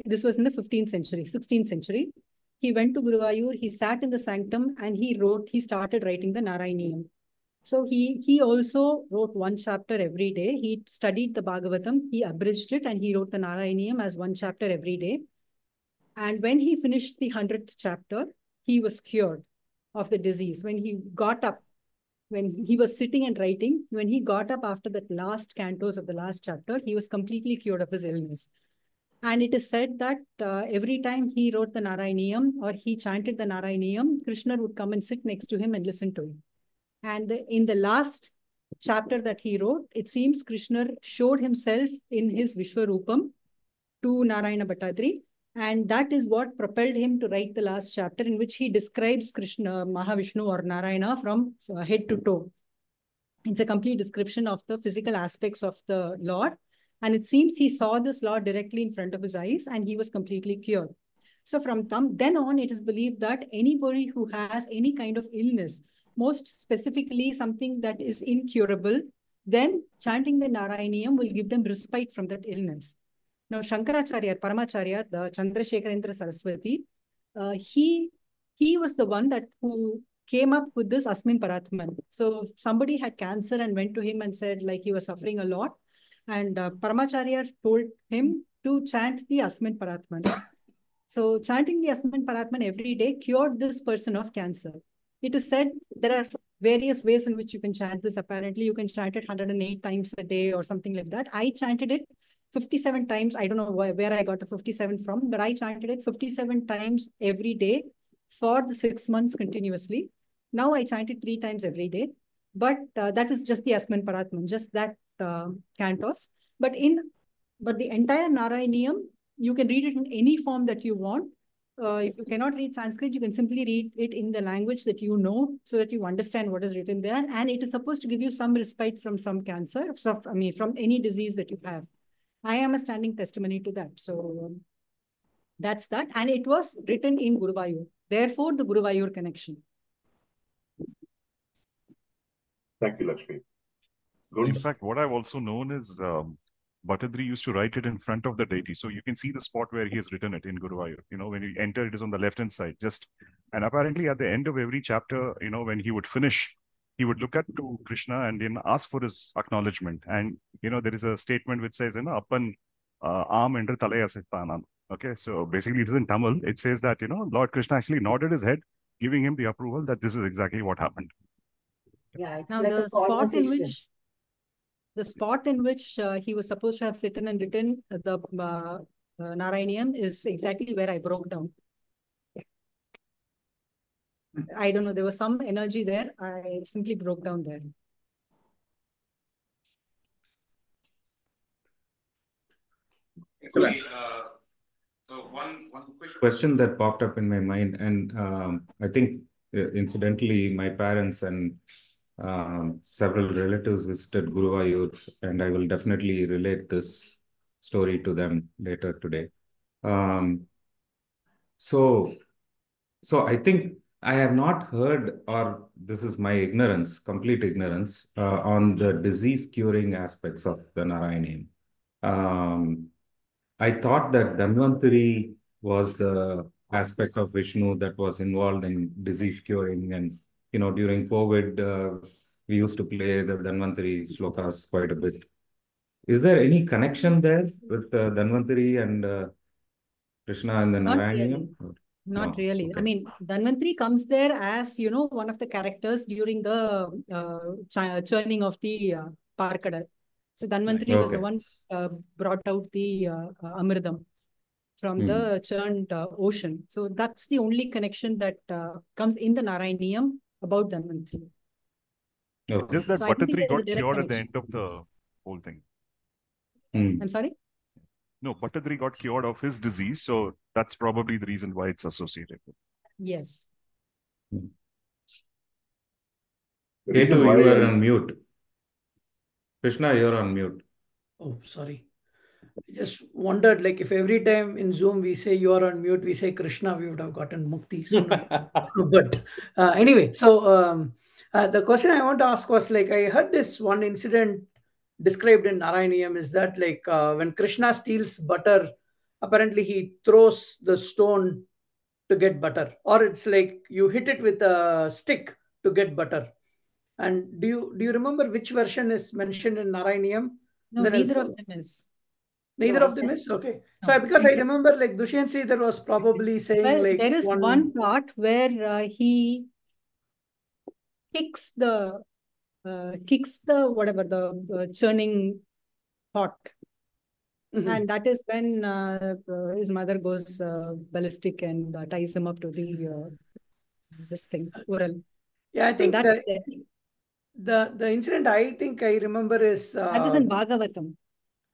This was in the 15th century, 16th century. He went to Guruvayur, he sat in the sanctum, and he started writing the Narayaniyam. So he also wrote one chapter every day. He studied the Bhagavatam, he abridged it, and he wrote the Narayaniyam as one chapter every day. And when he finished the 100th chapter, he was cured of the disease. When he got up, when he was sitting and writing, when he got up after that last cantos of the last chapter, he was completely cured of his illness. And it is said that every time he wrote the Narayaniyam or he chanted the Narayaniyam, Krishna would come and sit next to him and listen to him. And in the last chapter that he wrote, it seems Krishna showed himself in his Vishwarupam to Narayana Bhattadri. And that is what propelled him to write the last chapter, in which he describes Krishna, Mahavishnu or Narayana from head to toe. It's a complete description of the physical aspects of the Lord. And it seems he saw this Lord directly in front of his eyes and he was completely cured. So from then on, it is believed that anybody who has any kind of illness, most specifically something that is incurable, then chanting the Narayaniyam will give them respite from that illness. Now, Shankaracharya, Paramacharya, the Chandrasekharendra Saraswati, he was the one who came up with this Asmin Paratman. So somebody had cancer and went to him and said like he was suffering a lot. And Paramacharya told him to chant the Asmin Paratman. So chanting the Asmin Paratman every day cured this person of cancer. It is said there are various ways in which you can chant this. Apparently, you can chant it 108 times a day or something like that. I chanted it 57 times. I don't know where I got the 57 from, but I chanted it 57 times every day for the 6 months continuously. Now I chant it 3 times every day. But that is just the Asmin Paratman, just that cantos. But the entire Narayaniyam, you can read it in any form that you want. If you cannot read Sanskrit, you can simply read it in the language that you know so that you understand what is written there. And it is supposed to give you some respite from some cancer, from any disease that you have. I am a standing testimony to that. So that's that. And it was written in Guruvayur. Therefore, the Guruvayur connection. Thank you, Lakshmi. In fact, what I've also known is Bhattadri used to write it in front of the deity. So you can see the spot where he has written it in Guruvayur. When you enter, it is on the left-hand side. And apparently at the end of every chapter, when he would finish, he would look at to Krishna and then ask for his acknowledgement. And, there is a statement which says, Appan aam endru thalayasithanan. Okay, so basically it is in Tamil. It says that, Lord Krishna actually nodded his head, giving him the approval that this is exactly what happened. Yeah, it's now like the a spot in conversation. which he was supposed to have written the Narayaniyam is exactly where I broke down. I don't know, there was some energy there. I simply broke down there. Excellent. So one quick question that popped up in my mind, and I think incidentally, my parents and several relatives visited Guruvayur, and I will definitely relate this story to them later today. So I think I have not heard, or this is my ignorance, complete ignorance, on the disease curing aspects of the Narayaniyam. I thought that Dhanvantari was the aspect of Vishnu that was involved in disease curing. And, during COVID, we used to play the Dhanvantari slokas quite a bit. Is there any connection there with Dhanvantari and Krishna and the Not Narayaniyam? really. Not No, really. I okay. mean, Dhanvantari comes there as, one of the characters during the churning of the Parkadal. So Dhanvantari was the Okay. one brought out the Amridam from the churned ocean. So that's the only connection that comes in the Narayaniyam about Dhanvantari. It's Okay. just that So I don't think Bhattadri there's a got direct cured at the connection. end of the whole thing. I'm sorry? No, Bhattadri got cured of his disease, so that's probably the reason why it's associated with. Yes. The reason Ketu, why you are on mute. Krishna, you're on mute. Oh, sorry. I just wondered, like, if every time in Zoom we say you are on mute, we say Krishna, we would have gotten mukti sooner. But anyway, so the question I want to ask was, like, I heard this one incident described in Narayaniyam is that, like, when Krishna steals butter, apparently he throws the stone to get butter, or it's like you hit it with a stick to get butter. And do you remember which version is mentioned in Narayaniyam? No, neither of them is. Neither No, of them is? Okay. No. So because I remember, like, Dushyant Sridhar was probably saying, Well, like, there is one part where he kicks the whatever the churning pot, and that is when his mother goes ballistic and ties him up to the this thing oral. Yeah, I So think that's the incident I think I remember is that is in Bhagavatam.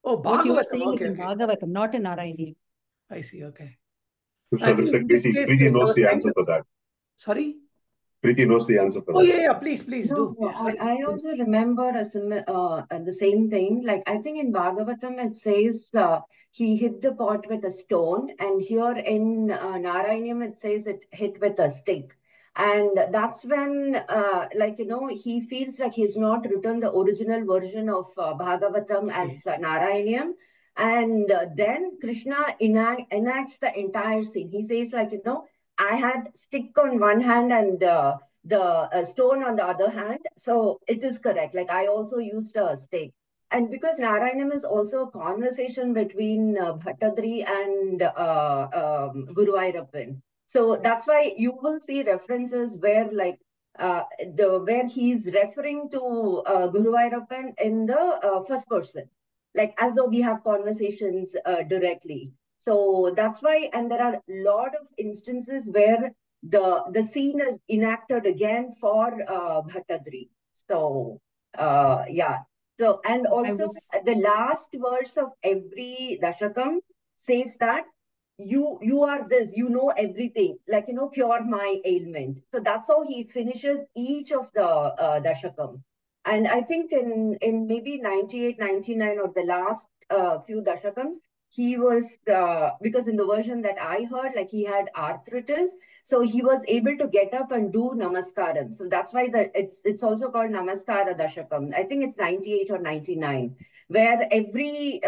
Oh, What you are Bhagavatam. saying is Okay, in okay. Bhagavatam, not in Narayani. I see. Okay. Krishna, I think in this case, Preeti like, I knows was the trying answer to. for that. Sorry? Preeti knows the answer for Oh, that. yeah, please No, do. Yeah, sorry. I also remember the same thing. Like, I think in Bhagavatam it says he hit the pot with a stone, and here in Narayaniam it says it hit with a stick. And that's when, he feels like he's not written the original version of Bhagavatam as Narayaniam. And then Krishna enacts the entire scene. He says, I had stick on one hand and the stone on the other hand. So it is correct. Like, I also used a stake. And because Narayanam is also a conversation between Bhattadri and Guru Ayyappan. So that's why you will see references where, where he's referring to Guru Ayyappan in the first person, like as though we have conversations directly. So that's why, and there are a lot of instances where the scene is enacted again for Bhattadri. So yeah. So, and also the last verse of every Dashakam says that you are this, everything, cure my ailment. So that's how he finishes each of the Dashakam. And I think in maybe 98, 99 or the last few Dashakams, he was, because in the version that I heard, like he had arthritis, so he was able to get up and do Namaskaram. So that's why it's also called Namaskara Dashakam. I think it's 98 or 99, where every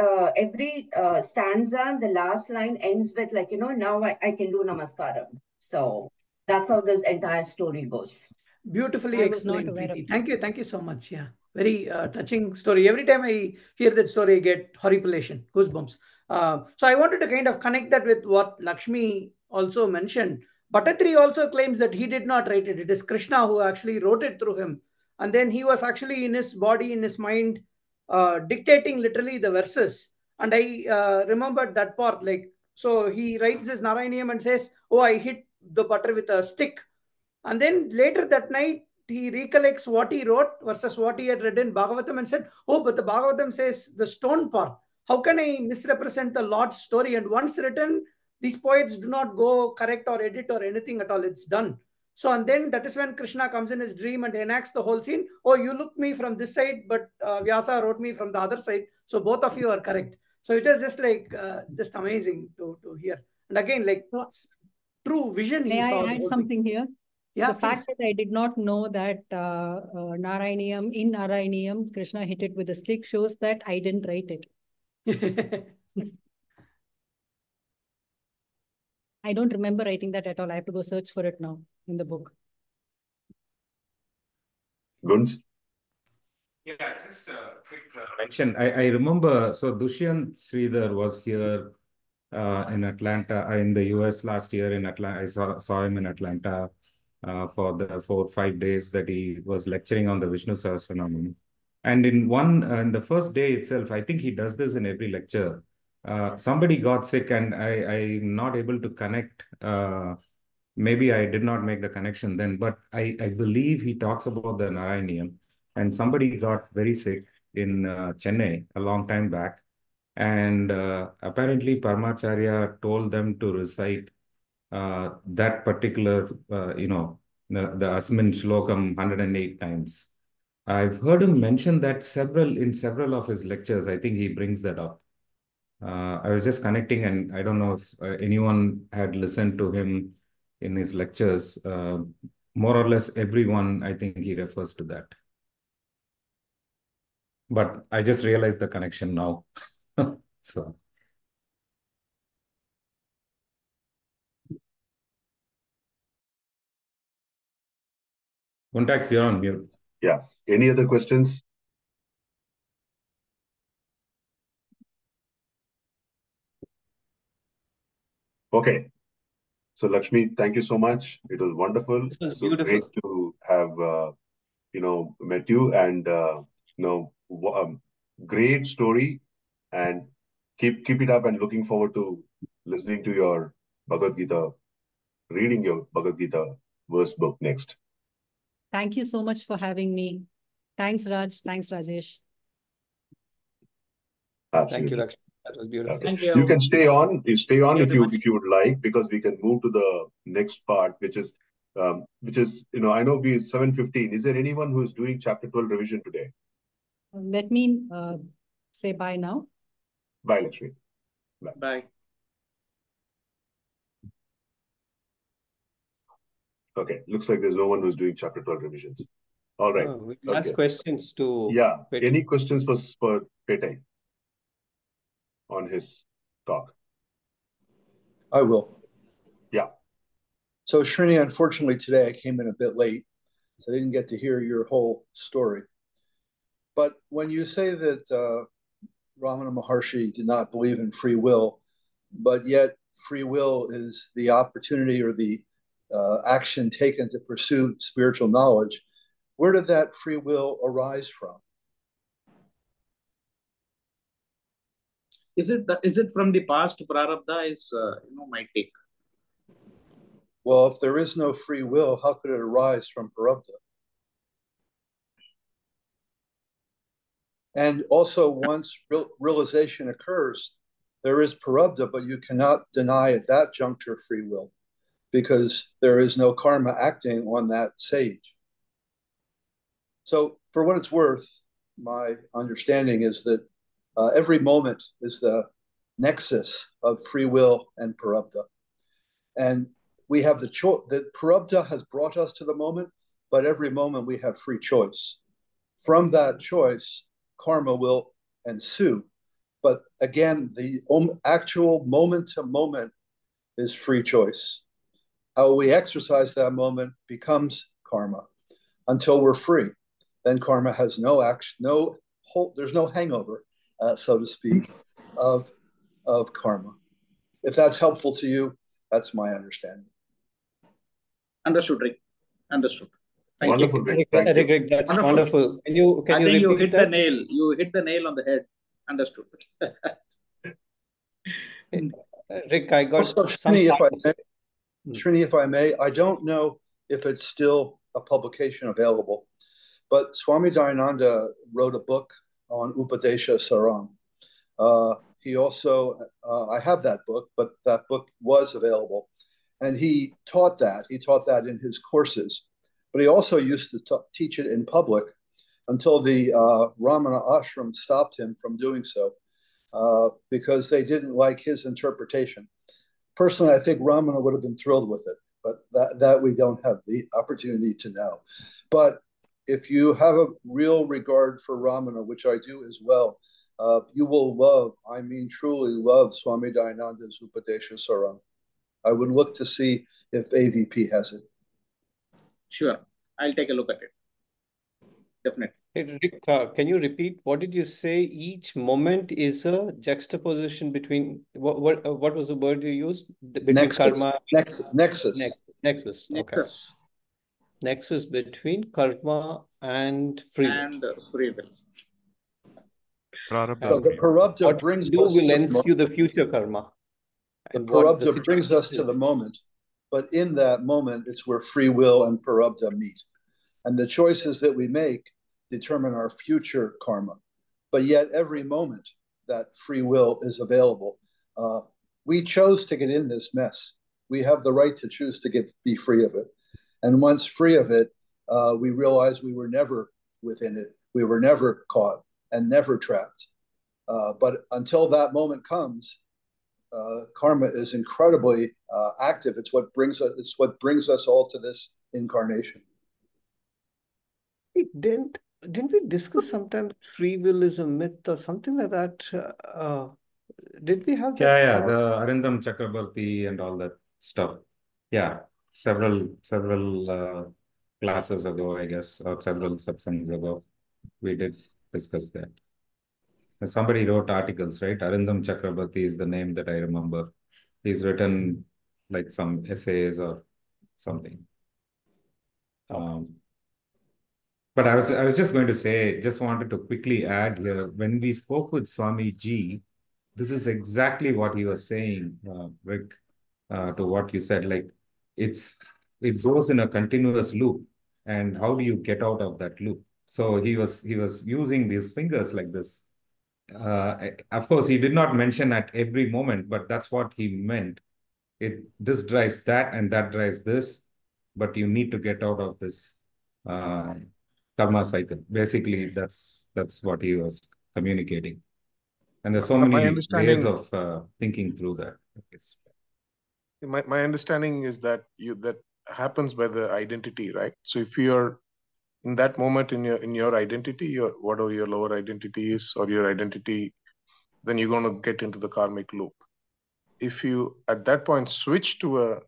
stanza, the last line ends with now I can do Namaskaram. So that's how this entire story goes. Beautifully explained, Preeti. Thank you so much. Yeah, very touching story. Every time I hear that story, I get horripilation, goosebumps. So I wanted to kind of connect that with what Lakshmi also mentioned. Bhattadri also claims that he did not write it. It is Krishna who actually wrote it through him. And then he was actually in his body, in his mind, dictating literally the verses. And I remembered that part. Like, so he writes this Narayaniyam and says, oh, I hit the butter with a stick. And then later that night, he recollects what he wrote versus what he had read in Bhagavatam and said, oh, but the Bhagavatam says the stone part. How can I misrepresent the Lord's story? And once written, these poets do not go correct or edit or anything at all. It's done. So, and then that is when Krishna comes in his dream and enacts the whole scene. Oh, you looked me from this side, but Vyasa wrote me from the other side. So both of you are correct. So it was just like, just amazing to hear. And again, like true vision. May I add something here? Yeah, the fact that I did not know that in Narayaniyam, Krishna hit it with a stick shows that I didn't write it. I don't remember writing that at all. I have to go search for it now in the book. Gunz? Yeah, just a quick mention. I remember, so Dushyant Sridhar was here in Atlanta, in the US last year in Atlanta. I saw him in Atlanta for the 4 or 5 days that he was lecturing on the Vishnu Sahasranam. And in the first day itself, I think he does this in every lecture. Somebody got sick and I'm not able to connect. Maybe I did not make the connection then, but I believe he talks about the Narayaniyam. And somebody got very sick in Chennai a long time back. And apparently Paramacharya told them to recite that particular, the Asmin Shlokam 108 times. I've heard him mention that in several of his lectures. I think he brings that up. I was just connecting, and I don't know if anyone had listened to him in his lectures. More or less everyone, I think he refers to that. But I just realized the connection now. So. Contact, you're on mute. Yeah. Any other questions? Okay. So Lakshmi, thank you so much. It was wonderful. This was So beautiful. great to have met you, and great story, and keep it up, and looking forward to listening to your Bhagavad Gita, reading your Bhagavad Gita verse book next. Thank you so much for having me. Thanks, Raj. Thanks, Rajesh. Absolutely. Thank you, Lakshmi. That was beautiful. Okay. Thank you. You can stay on. You stay on Thank if you you very would like, because we can move to the next part, which is I know we 7:15. Is there anyone who is doing chapter 12 revision today? Let me say bye now. Bye, Lakshmi. Bye. Bye. Okay. Looks like there's no one who's doing chapter 12 revisions. All right. We'll ask questions to Yeah. Pete. Any questions for Pete on his talk? I will. Yeah. So Srini, unfortunately today I came in a bit late, so I didn't get to hear your whole story. But when you say that Ramana Maharshi did not believe in free will, but yet free will is the opportunity or the action taken to pursue spiritual knowledge, where did that free will arise from? Is it from the past prarabdha? Is my take. Well, if there is no free will, how could it arise from prarabdha? And also, once realization occurs, there is prarabdha, but you cannot deny at that juncture free will, because there is no karma acting on that sage. So, for what it's worth, my understanding is that every moment is the nexus of free will and prarabdha. And we have the choice. The prarabdha has brought us to the moment, but every moment we have free choice. From that choice, karma will ensue. But again, the actual moment to moment is free choice. How we exercise that moment becomes karma until we're free. Then karma has no action, there's no hangover, so to speak, of karma. If that's helpful to you, that's my understanding. Understood, Rick. Understood. Thank Wonderful, you. Rick. Thank you. Rick, that's Wonderful. wonderful. Can you I think you repeat hit that? the nail. You hit the nail on the head. Understood. Rick, I got Also, some Srini, if I may, I don't know if it's still a publication available, but Swami Dayananda wrote a book on Upadesha Saram. He also, I have that book, but that book was available. And he taught that. He taught that in his courses. But he also used to teach it in public until the Ramana ashram stopped him from doing so because they didn't like his interpretation. Personally, I think Ramana would have been thrilled with it, but that we don't have the opportunity to know. But if you have a real regard for Ramana, which I do as well, you will love, I mean truly love, Swami Dayananda's Upadesha Saram. I would look to see if AVP has it. Sure, I'll take a look at it. Definitely. Hey, Rick, can you repeat? What did you say? Each moment is a juxtaposition between what was the word you used? Between Nexus. karma. Nexus. Nexus. Okay. Nexus. Nexus between karma and free will. And free will. So the Parabdha brings us will to ensue the future karma. The Parabdha brings us to the moment, but in that moment, it's where free will and Parabdha meet. And the choices that we make determine our future karma. But yet every moment that free will is available, we chose to get in this mess. We have the right to choose to be free of it. And once free of it, we realized we were never within it. We were never caught and never trapped. But until that moment comes, karma is incredibly active. It's what brings us all to this incarnation. Didn't we discuss sometimes free will is a myth or something like that? Did we have that? Yeah, the Arindam Chakrabarti and all that stuff. Yeah, several classes ago, I guess, or several satsangs ago, we did discuss that. Somebody wrote articles, right? Arindam Chakrabarti is the name that I remember. He's written like some essays or something. But I was just going to say, just wanted to quickly add here, when we spoke with Swami Ji, this is exactly what he was saying, Rick, to what you said. Like it goes in a continuous loop, and how do you get out of that loop? So he was using these fingers like this. Of course, he did not mention at every moment, but that's what he meant. This drives that, and that drives this, but you need to get out of this karma cycle. Basically, that's what he was communicating. And there's so many ways of thinking through that. My understanding is that that happens by the identity, right? So if you're in that moment in your identity, whatever your lower identity is or your identity, then you're going to get into the karmic loop. If you at that point switch to a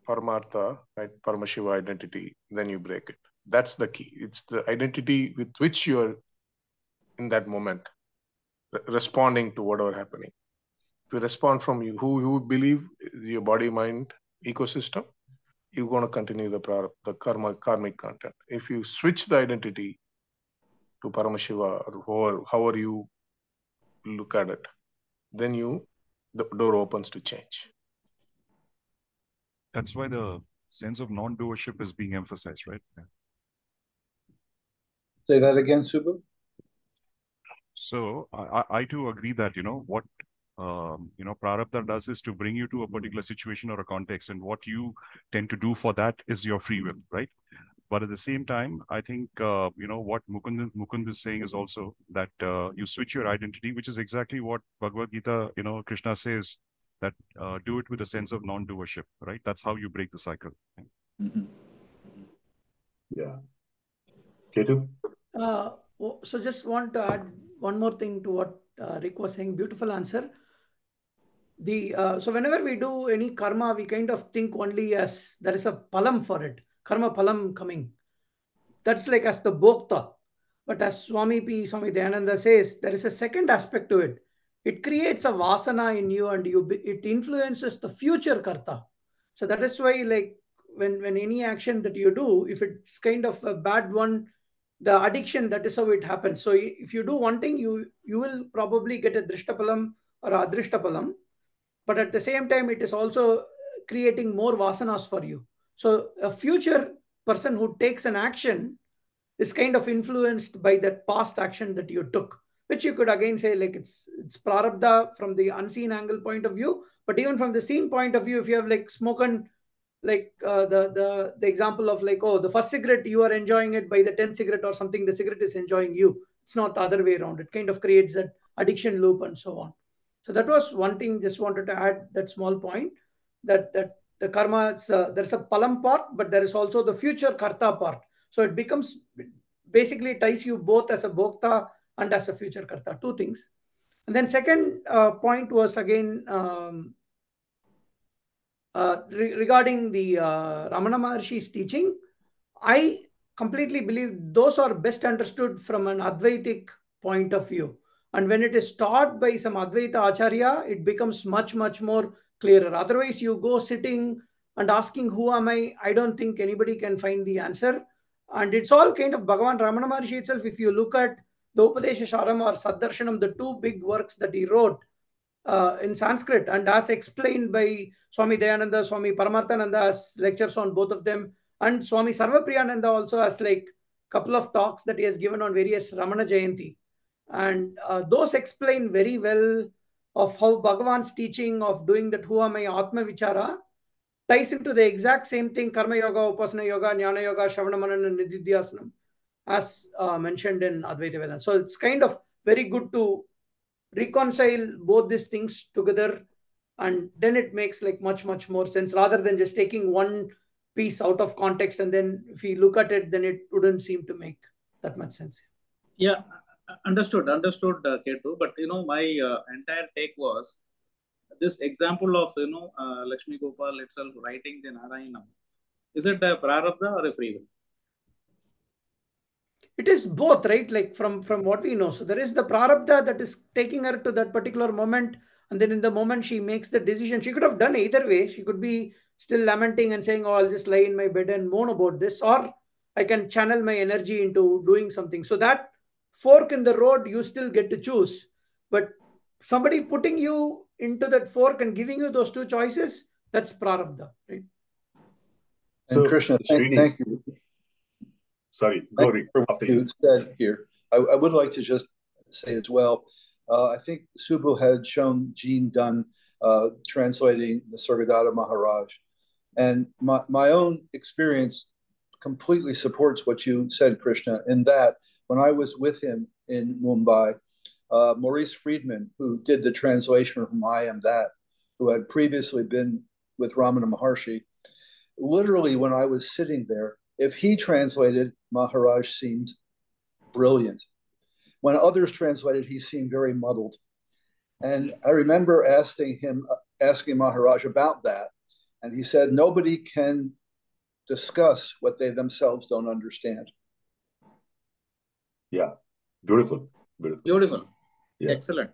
Paramartha, right, Paramashiva identity, then you break it. That's the key. It's the identity with which you're in that moment, responding to whatever happening. If you respond from who you believe your body mind ecosystem, you're going to continue the karmic content. If you switch the identity to Paramashiva or however you look at it, then the door opens to change. That's why the sense of non-doership is being emphasized, right? Yeah. Say that again, Subbu. So I too agree that, what Prarabdha does is to bring you to a particular situation or a context, and what you tend to do for that is your free will, right? But at the same time, I think, what Mukund is saying is also that you switch your identity, which is exactly what Bhagavad Gita, Krishna says, that do it with a sense of non-doership, right? That's how you break the cycle. Mm-hmm. Yeah. Ketu? So just want to add one more thing to what Rick was saying. Beautiful answer. So whenever we do any karma, we kind of think only as there is a palam for it, karma palam coming. That's like as the bhokta. But as Swami Dayananda says, there is a second aspect to it. It creates a vasana in you, and it influences the future karta. So that is why, like when any action that you do, if it's kind of a bad one, the addiction, that is how it happens. So if you do one thing, you will probably get a drishtapalam or adrishtapalam. But at the same time, it is also creating more vasanas for you. So a future person who takes an action is kind of influenced by that past action that you took, which you could again say like it's prarabdha from the unseen angle point of view. But even from the seen point of view, if you have like smoken, like the example of like, oh, the first cigarette, you are enjoying it, by the 10th cigarette or something, the cigarette is enjoying you. It's not the other way around. It kind of creates that addiction loop and so on. So that was one thing, just wanted to add that small point, that the karma, there's a palam part, but there is also the future karta part. So it becomes, basically ties you both as a bhokta and as a future karta, two things. And then second point was again, regarding the Ramana Maharshi's teaching, I completely believe those are best understood from an Advaitic point of view. And when it is taught by some Advaita Acharya, it becomes much, much more clearer. Otherwise, you go sitting and asking, who am I? I don't think anybody can find the answer. And it's all kind of Bhagavan Ramana Maharshi itself. If you look at the Upadesha Sharam or Saddarshanam, the two big works that he wrote in Sanskrit, and as explained by Swami Dayananda, Swami Paramarthananda has lectures on both of them, and Swami Sarvapriyananda also has like couple of talks that he has given on various Ramana Jayanti. And those explain very well of how Bhagavan's teaching of doing that who am I Atma Vichara ties into the exact same thing, Karma Yoga, Upasana Yoga, Jnana Yoga, Shravana Manana, and Nididhyasanam, as mentioned in Advaita Vedanta. So it's kind of very good to reconcile both these things together, and then it makes like much more sense rather than just taking one piece out of context, and then if we look at it, then it wouldn't seem to make that much sense. Yeah, understood, Ketu. But my entire take was this example of Lakshmi Gopal itself writing the Narayanam. Is it a prarabdha or a free will? It is both, right? Like from what we know. So there is the prarabdha that is taking her to that particular moment, and then in the moment she makes the decision. She could have done either way. She could be still lamenting and saying, oh, I'll just lie in my bed and moan about this, or I can channel my energy into doing something. So that fork in the road, you still get to choose. But somebody putting you into that fork and giving you those two choices, that's prarabdha, right? And So, Krishna, thank you. Sorry, go Rick, for what you said here. I would like to just say as well, I think Subbu had shown Jean Dunn translating the Sargadatta Maharaj. And my own experience completely supports what you said, Krishna, in that when I was with him in Mumbai, Maurice Friedman, who did the translation from I Am That, who had previously been with Ramana Maharshi, literally when I was sitting there, if he translated, Maharaj seemed brilliant. When others translated, he seemed very muddled. And I remember asking Maharaj about that. And he said, nobody can discuss what they themselves don't understand. Yeah, beautiful. Yeah. Excellent.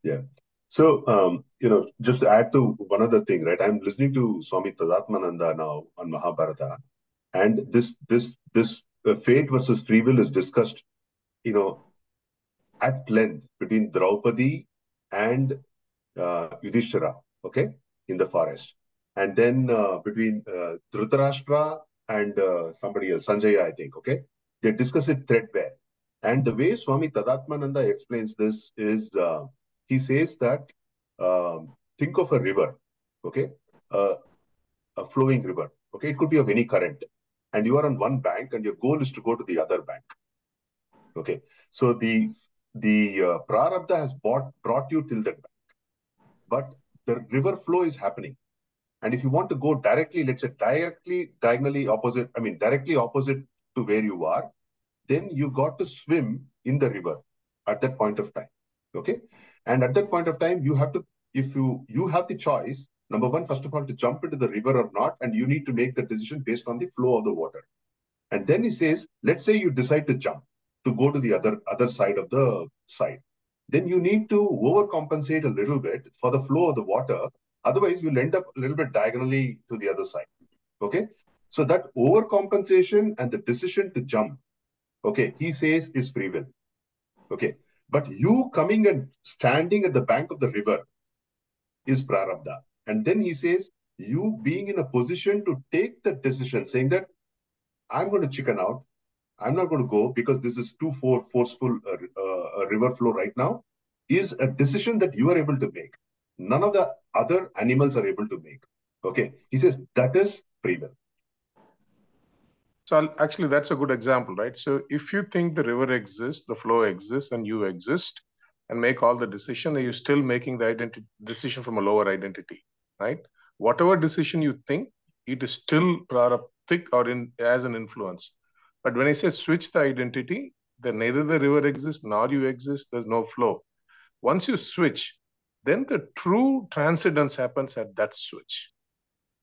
Yeah. So, just to add to one other thing, right? I'm listening to Swami Tadatmananda now on Mahabharata. And this fate versus free will is discussed, at length between Draupadi and Yudhishthira, okay, in the forest. And then between Dhritarashtra and somebody else, Sanjaya, I think, okay? They discuss it threadbare. And the way Swami Tadatmananda explains this is, he says that, think of a river, okay? A flowing river, okay? It could be of any current. And you are on one bank and your goal is to go to the other bank. Okay, so the prarabdha has brought you till that bank, but the river flow is happening. And if you want to go directly, let's say directly opposite to where you are, then you got to swim in the river at that point of time. Okay, and at that point of time, you have to, if you have the choice, number one, first of all, to jump into the river or not, and you need to make the decision based on the flow of the water. And then he says, let's say you decide to jump, to go to the other side of the side. Then you need to overcompensate a little bit for the flow of the water. Otherwise, you'll end up a little bit diagonally to the other side. Okay? So that overcompensation and the decision to jump, okay, he says is free will. Okay? But you coming and standing at the bank of the river is prarabdha. And then he says, you being in a position to take the decision, saying that I'm going to chicken out, I'm not going to go because this is too forceful river flow right now, is a decision that you are able to make. None of the other animals are able to make. Okay. He says that is free will. So actually, that's a good example, right? So if you think the river exists, the flow exists, and you exist, and make all the decision, you're still making the decision from a lower identity, right? Whatever decision you think, it is still prarabdhic or as an influence. But when I say switch the identity, then neither the river exists nor you exist. There's no flow. Once you switch, then the true transcendence happens at that switch.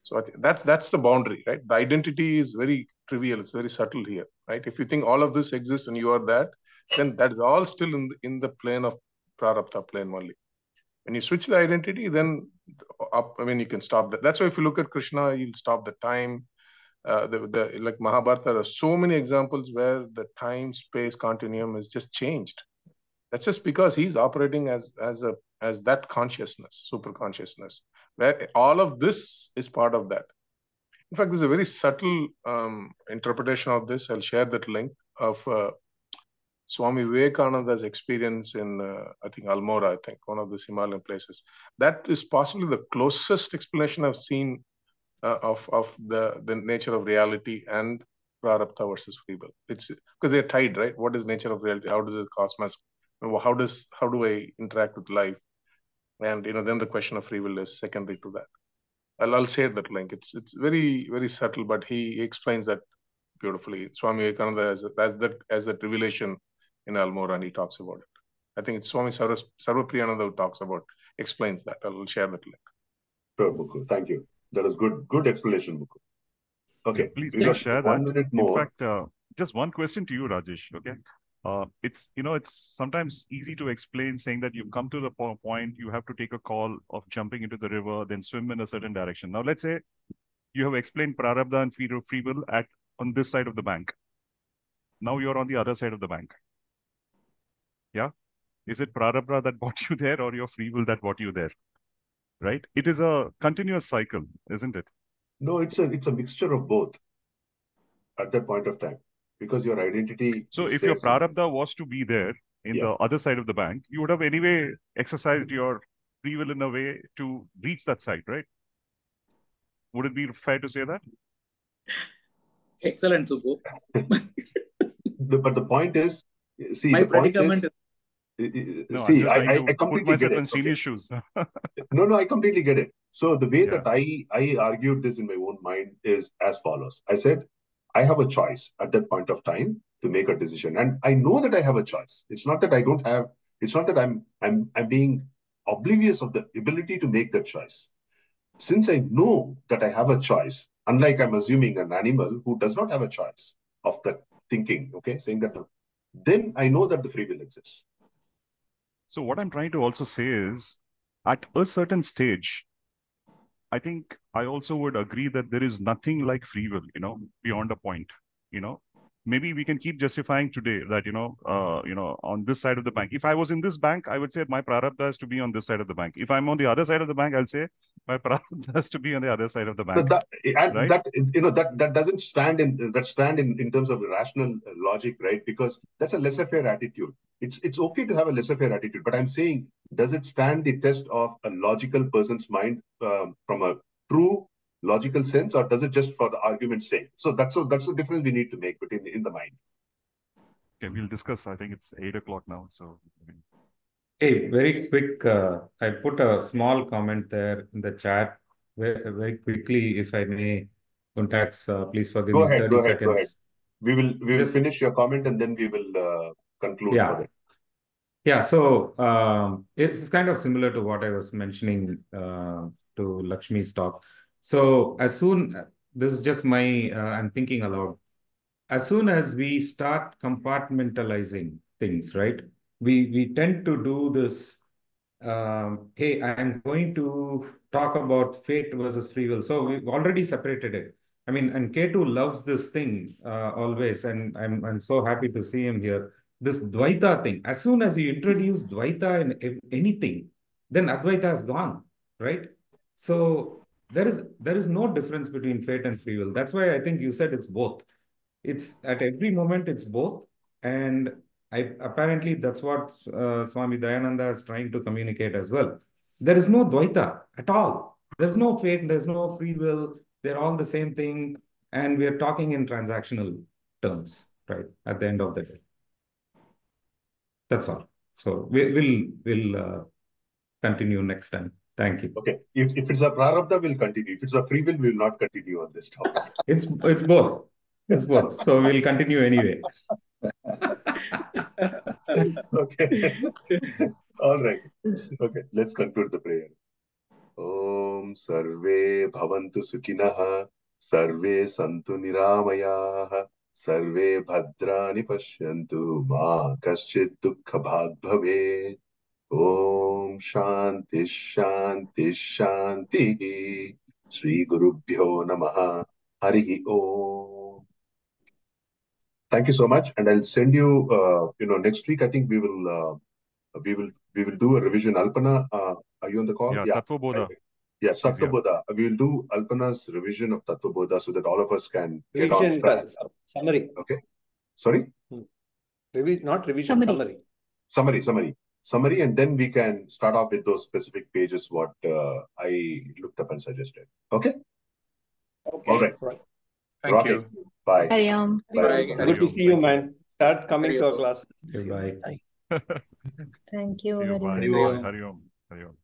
So I think that's the boundary, right? The identity is very trivial. It's very subtle here, right? If you think all of this exists and you are that, then that is all still in the plane of prarabdha plane only. When you switch the identity, then you can stop that. That's why if you look at Krishna, you'll stop the time. Like Mahabharata, there are so many examples where the time space continuum is just changed. That's just because he's operating as that consciousness, super consciousness, where all of this is part of that. In fact, there's a very subtle interpretation of this. I'll share that link of Swami Vivekananda's experience in, I think, Almora, I think, one of the Himalayan places. That is possibly the closest explanation I've seen of the nature of reality and prarabdha versus free will. It's because they're tied, right? What is nature of reality? How does it cosmos? How do I interact with life? And then the question of free will is secondary to that. I'll share that link. It's very, very subtle, but he explains that beautifully. Swami Vivekananda as that revelation in Almora, and he talks about it. I think it's Swami Sarvapriyananda who explains that. I'll share that link. Sure, Mukul. Thank you. That is good explanation, Mukul. Okay, please we got share 1 that. minute more. In fact, just one question to you, Rajesh. Okay, it's sometimes easy to explain, saying that you've come to the point you have to take a call of jumping into the river, then swim in a certain direction. Now, let's say you have explained prarabdha and free will on this side of the bank. Now you're on the other side of the bank. Yeah, is it prarabdha that brought you there, or your free will that brought you there? Right? It is a continuous cycle, isn't it? No, it's a mixture of both at that point of time, because your identity. So if your prarabdha was to be there in the other side of the bank, you would have anyway exercised your free will in a way to reach that side, right? Would it be fair to say that? Excellent, Subbu. But the point is, see, my the point predicament is, no, see, I completely get it. in senior shoes. No, I completely get it. So the way that I argued this in my own mind is as follows. I said, I have a choice at that point of time to make a decision. And I know that I have a choice. It's not that I don't have, it's not that I'm being oblivious of the ability to make that choice. Since I know that I have a choice, unlike I'm assuming an animal who does not have a choice of that thinking, okay, saying that, then I know that the free will exists. So what I'm trying to also say is, at a certain stage, I think I also would agree that there is nothing like free will, beyond a point, Maybe we can keep justifying today that, on this side of the bank. If I was in this bank, I would say my prarabdha has to be on this side of the bank. If I'm on the other side of the bank, I'll say my prarabdha has to be on the other side of the bank. But right? that doesn't stand in terms of rational logic, right? Because that's a laissez-faire attitude. It's okay to have a laissez-faire attitude, but I'm saying, does it stand the test of a logical person's mind from a true logical sense, or does it just for the argument's sake? So that's the difference we need to make between in the mind. Okay, we'll discuss. I think it's 8 o'clock now. So, hey, very quick. I put a small comment there in the chat. Very, very quickly, if I may, Kuntax, please forgive me. 30 seconds. Go ahead. We will finish your comment and then we will conclude. Yeah. For that. Yeah. So it's kind of similar to what I was mentioning to Lakshmi's talk. So this is just I'm thinking aloud. As soon as we start compartmentalizing things, right? We tend to do this. Hey, I'm going to talk about fate versus free will. So we've already separated it. I mean, and K2 loves this thing always, and I'm so happy to see him here. This Dvaita thing. As soon as you introduce Dvaita in anything, then Advaita is gone, right? So there is no difference between fate and free will. That's why I think you said it's both. It's at every moment it's both, and apparently that's what Swami Dayananda is trying to communicate as well. There is no Dvaita at all. There's no fate, there's no free will. They're all the same thing, and we are talking in transactional terms, right? At the end of the day, that's all. So we'll continue next time. Thank you. Okay. If it's a prarabdha, we'll continue. If it's a free will, we will not continue on this topic. It's both. It's both. So we'll continue anyway. Okay. All right. Okay. Let's conclude the prayer. Om Sarve Bhavantu Sukhinah, Sarve Santu Niramayah, Sarve Bhadrani Pashyantu, Ma Kaschid Dukkha Bhag Bhavet. Om Shanti Shanti Shanti. Shri Gurubhyo Namaha. Harihi Om. Thank you so much, and I'll send you. Next week I think we will do a revision. Alpana, are you on the call? Yeah, Yeah. Tattva Bodha. Yeah, She's here. Tattva Bodha. We will do Alpana's revision of Tattva Bodha so that all of us can get on Revision, track. summary. Okay. Sorry? Not revision, Summary, and then we can start off with those specific pages what I looked up and suggested. Okay? Okay. All right. Thank Rocket. you. Bye. Hari Om. Bye. Good to see you, man. Start coming to our classes. Bye. Thank you See you. very Bye. much. Hari Om. Hari Om. Hari Om.